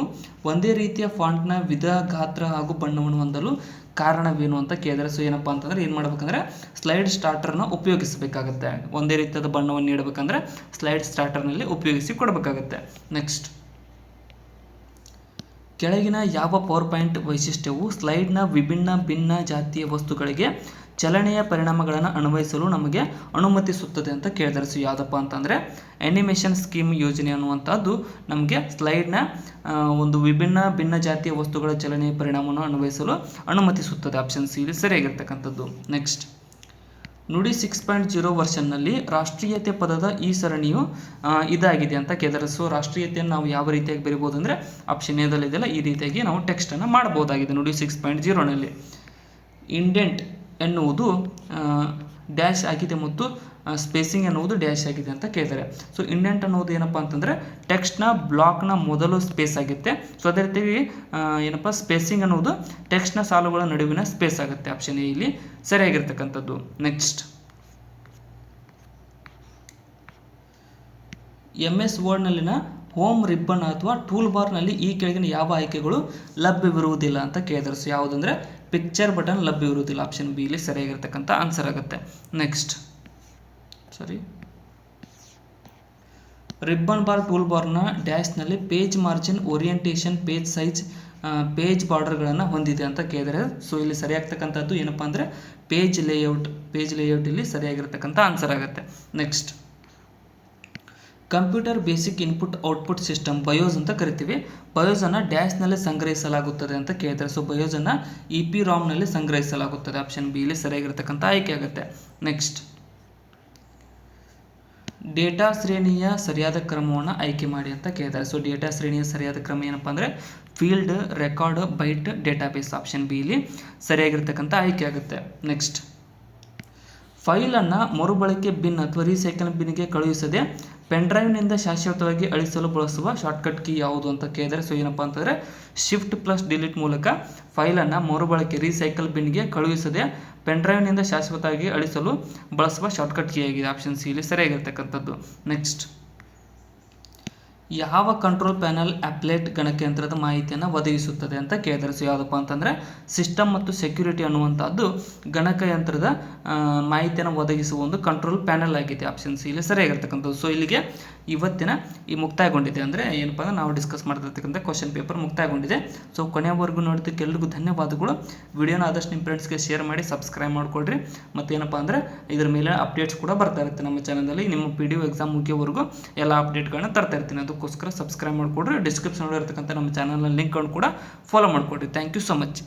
ಒಂದೇ ರೀತಿಯ ಫಾಂಟ್ನ ವಿಧ, ಗಾತ್ರ ಹಾಗೂ ಬಣ್ಣವನ್ನು ಹೊಂದಲು ಕಾರಣವೇನು ಅಂತ ಕೇಳಿದರೆ. ಸೊ ಏನಪ್ಪ ಅಂತಂದರೆ ಏನು ಮಾಡಬೇಕಂದ್ರೆ ಸ್ಲೈಡ್ ಸ್ಟಾರ್ಟರ್ನ ಉಪಯೋಗಿಸಬೇಕಾಗುತ್ತೆ. ಒಂದೇ ರೀತಿಯಾದ ಬಣ್ಣವನ್ನು ನೀಡಬೇಕಂದ್ರೆ ಸ್ಲೈಡ್ ಸ್ಟಾರ್ಟರ್ನಲ್ಲಿ ಉಪಯೋಗಿಸಿ ಕೊಡಬೇಕಾಗುತ್ತೆ. ನೆಕ್ಸ್ಟ್, ಕೆಳಗಿನ ಯಾವ ಪವರ್ ಪಾಯಿಂಟ್ ವೈಶಿಷ್ಟ್ಯವು ಸ್ಲೈಡ್ನ ಭಿನ್ನ ಜಾತಿಯ ವಸ್ತುಗಳಿಗೆ ಚಲನೆಯ ಪರಿಣಾಮಗಳನ್ನು ಅನ್ವಯಿಸಲು ನಮಗೆ ಅನುಮತಿಸುತ್ತದೆ ಅಂತ ಕೇಳಿದ್ದಾರೆ. ಸೊ ಯಾವುದಪ್ಪ ಅಂತಂದರೆ ಆ್ಯನಿಮೇಷನ್ ಸ್ಕೀಮ್ ಯೋಜನೆ ಅನ್ನುವಂಥದ್ದು ನಮಗೆ ಸ್ಲೈಡ್ನ ಒಂದು ಭಿನ್ನ ಜಾತಿಯ ವಸ್ತುಗಳ ಚಲನೆಯ ಪರಿಣಾಮವನ್ನು ಅನ್ವಯಿಸಲು ಅನುಮತಿಸುತ್ತದೆ. ಆಪ್ಷನ್ ಸಿ ಇಲ್ಲಿ ಸರಿಯಾಗಿರ್ತಕ್ಕಂಥದ್ದು. ನೆಕ್ಸ್ಟ್, ನುಡಿ 6.0 ವರ್ಷನ್ನಲ್ಲಿ ರಾಷ್ಟ್ರೀಯತೆ ಪದದ ಈ ಸರಣಿಯು ಇದಾಗಿದೆ ಅಂತ ಕೇಳಿದರೆ. ಸೊ ರಾಷ್ಟ್ರೀಯತೆಯನ್ನು ನಾವು ಯಾವ ರೀತಿಯಾಗಿ ಬರೀಬೋದು ಅಂದರೆ ಆಪ್ಷನ್ ಎದಲ್ಲಿದೆಯಲ್ಲ ಈ ರೀತಿಯಾಗಿ ನಾವು ಟೆಕ್ಸ್ಟನ್ನು ಮಾಡಬಹುದಾಗಿದೆ. ನುಡಿ 6.0ನಲ್ಲಿ ಇಂಡೆಂಟ್ ಎನ್ನುವುದು ಡ್ಯಾಶ್ ಆಗಿದೆ ಮತ್ತು ಸ್ಪೇಸಿಂಗ್ ಎನ್ನುವುದು ಡ್ಯಾಶ್ ಆಗಿದೆ ಅಂತ ಕೇಳಿದ್ದಾರೆ. ಸೊ ಇಂಡೆಂಟ್ ಅನ್ನೋದು ಏನಪ್ಪ ಅಂತಂದರೆ ಟೆಕ್ಸ್ಟ್ನ ಬ್ಲಾಕ್ನ ಮೊದಲು ಸ್ಪೇಸ್ ಆಗುತ್ತೆ. ಸೊ ಅದೇ ರೀತಿಯಾಗಿ ಏನಪ್ಪ ಸ್ಪೇಸಿಂಗ್ ಅನ್ನೋದು ಟೆಕ್ಸ್ಟ್ನ ಸಾಲುಗಳ ನಡುವಿನ ಸ್ಪೇಸ್ ಆಗುತ್ತೆ. ಆಪ್ಷನ್ ಎ ಇಲ್ಲಿ ಸರಿಯಾಗಿರ್ತಕ್ಕಂಥದ್ದು. ನೆಕ್ಸ್ಟ್, MS ವರ್ಡ್ನಲ್ಲಿನ ಹೋಮ್ ರಿಬ್ಬನ್ ಅಥವಾ ಟೂಲ್ ಬಾರ್ನಲ್ಲಿ ಈ ಕೆಳಗಿನ ಯಾವ ಆಯ್ಕೆಗಳು ಲಭ್ಯವಿರುವುದಿಲ್ಲ ಅಂತ ಕೇಳಿದ್ದಾರೆ. ಸೊ ಯಾವುದಂದರೆ ಪಿಕ್ಚರ್ ಬಟನ್ ಲಭ್ಯವಿರುವುದಿಲ್ಲ. ಆಪ್ಷನ್ ಬಿ ಇಲ್ಲಿ ಸರಿಯಾಗಿರ್ತಕ್ಕಂಥ ಆನ್ಸರ್ ಆಗುತ್ತೆ. ನೆಕ್ಸ್ಟ್, ರಿಬ್ಬನ್ ಬಾರ್ ಟೂಲ್ ಬಾರ್ನ ಡ್ಯಾಶ್ನಲ್ಲಿ page margin, orientation, page size, page ಬಾರ್ಡರ್ಗಳನ್ನು ಹೊಂದಿದೆ ಅಂತ ಕೇಳಿದರೆ. ಸೊ ಇಲ್ಲಿ ಸರಿಯಾಗ್ತಕ್ಕಂಥದ್ದು ಏನಪ್ಪ ಅಂದರೆ ಪೇಜ್ ಲೇಔಟ್ ಇಲ್ಲಿ ಸರಿಯಾಗಿರ್ತಕ್ಕಂಥ ಆನ್ಸರ್ ಆಗುತ್ತೆ. Next, computer basic input output system BIOS ಅಂತ ಕರಿತೀವಿ. ಬಯೋಸನ್ನು ಡ್ಯಾಶ್ನಲ್ಲಿ ಸಂಗ್ರಹಿಸಲಾಗುತ್ತದೆ ಅಂತ ಕೇಳ್ತಾರೆ. ಸೊ ಬಯೋಸನ್ನು EPROMನಲ್ಲಿ ಸಂಗ್ರಹಿಸಲಾಗುತ್ತದೆ. ಆಪ್ಷನ್ ಬಿ ಇಲ್ಲಿ ಸರಿಯಾಗಿರ್ತಕ್ಕಂಥ ಆಯ್ಕೆ ಆಗುತ್ತೆ. ನೆಕ್ಸ್ಟ್, ಡೇಟಾ ಶ್ರೇಣಿಯ ಸರಿಯಾದ ಕ್ರಮವನ್ನು ಆಯ್ಕೆ ಮಾಡಿ ಅಂತ ಕೇಳಿದ್ದಾರೆ. ಸೊ ಡೇಟಾ ಶ್ರೇಣಿಯ ಸರಿಯಾದ ಕ್ರಮ ಏನಪ್ಪ ಅಂದರೆ field, record, byte, database. Option B ಇಲ್ಲಿ ಸರಿಯಾಗಿರ್ತಕ್ಕಂಥ ಆಯ್ಕೆ ಆಗುತ್ತೆ. ನೆಕ್ಸ್ಟ್, ಫೈಲನ್ನು ಮರುಬಳಕೆ ಬಿನ್ ಅಥವಾ ರೀಸೈಕಲ್ ಬಿನ್ಗೆ ಕಳುಹಿಸದೆ ಪೆನ್ಡ್ರೈವ್ನಿಂದ ಶಾಶ್ವತವಾಗಿ ಅಳಿಸಲು ಬಳಸುವ ಶಾರ್ಟ್ಕಟ್ ಕೀ ಯಾವುದು ಅಂತ ಕೇಳಿದರೆ. ಸೊ ಏನಪ್ಪ ಅಂತಂದರೆ Shift+Delete ಮೂಲಕ ಫೈಲನ್ನು ಮರುಬಳಕೆ ರೀಸೈಕಲ್ ಬಿನ್ಗೆ ಕಳುಹಿಸದೆ ಪೆನ್ಡ್ರೈವ್ನಿಂದ ಶಾಶ್ವತವಾಗಿ ಅಳಿಸಲು ಬಳಸುವ ಶಾರ್ಟ್ಕಟ್ ಕೀ ಆಗಿದೆ. ಆಪ್ಷನ್ ಸಿ ಇಲ್ಲಿ ಸರಿಯಾಗಿರ್ತಕ್ಕಂಥದ್ದು. ನೆಕ್ಸ್ಟ್, ಯಾವ ಕಂಟ್ರೋಲ್ ಪ್ಯಾನಲ್ ಅಪ್ಲೇಟ್ ಗಣಕಯಂತ್ರದ ಮಾಹಿತಿಯನ್ನು ಒದಗಿಸುತ್ತದೆ ಅಂತ ಕೇಳಿದರೆ, ಸೊ ಯಾವುದಪ್ಪ ಅಂತಂದರೆ ಸಿಸ್ಟಮ್ ಮತ್ತು ಸೆಕ್ಯೂರಿಟಿ ಅನ್ನುವಂಥದ್ದು ಗಣಕಯಂತ್ರದ ಮಾಹಿತಿಯನ್ನು ಒದಗಿಸುವ ಒಂದು ಕಂಟ್ರೋಲ್ ಪ್ಯಾನಲ್ ಆಗಿದೆ. ಆಪ್ಷನ್ ಸಿ ಇಲ್ಲಿ ಸರಿಯಾಗಿರ್ತಕ್ಕಂಥದ್ದು. ಸೊ ಇಲ್ಲಿಗೆ ಇವತ್ತಿನ ಈ ಮುಕ್ತಾಯಗೊಂಡಿದೆ, ಅಂದರೆ ಏನಪ್ಪ ಅಂದರೆ ನಾವು ಡಿಸ್ಕಸ್ ಮಾಡ್ತಿರ್ತಕ್ಕಂಥ ಕ್ವಶನ್ ಪೇಪರ್ ಮುಕ್ತಾಯಗೊಂಡಿದೆ. ಸೊ ಕೊನೆಯವರೆಗೂ ನೋಡಿದ್ದಕ್ಕೆ ಎಲ್ರಿಗೂ ಧನ್ಯವಾದಗಳು. ವಿಡಿಯೋನ ಆದಷ್ಟು ನಿಮ್ಮ ಫ್ರೆಂಡ್ಸ್ಗೆ ಶೇರ್ ಮಾಡಿ ಸಬ್ಸ್ಕ್ರೈಬ್ ಮಾಡಿಕೊಡ್ರಿ. ಮತ್ತು ಏನಪ್ಪ ಅಂದರೆ ಇದರ ಮೇಲೆ ಅಪ್ಡೇಟ್ಸ್ ಕೂಡ ಬರ್ತಾ ಇರುತ್ತೆ ನಮ್ಮ ಚಾನಲಲ್ಲಿ. ನಿಮ್ಮ PDO ಎಕ್ಸಾಮ್ ಮುಗಿಯೋವರೆಗೂ ಎಲ್ಲ ಅಪ್ಡೇಟ್ಗಳನ್ನ ತರ್ತಾ ಇರ್ತೀನಿ. ಅದಕ್ಕೋಸ್ಕರ ಸಬ್ಸ್ಕ್ರೈಬ್ ಮಾಡಿಕೊಡ್ರಿ. ಡಿಸ್ಕ್ರಿಪ್ಷನ್ ಇರ್ತಕ್ಕಂಥ ನಮ್ಮ ಚಾನಲ್ನ ಲಿಂಕ್ಗಳನ್ನು ಕೂಡ ಫಾಲೋ ಮಾಡಿಕೊಡ್ರಿ. Thank you so much.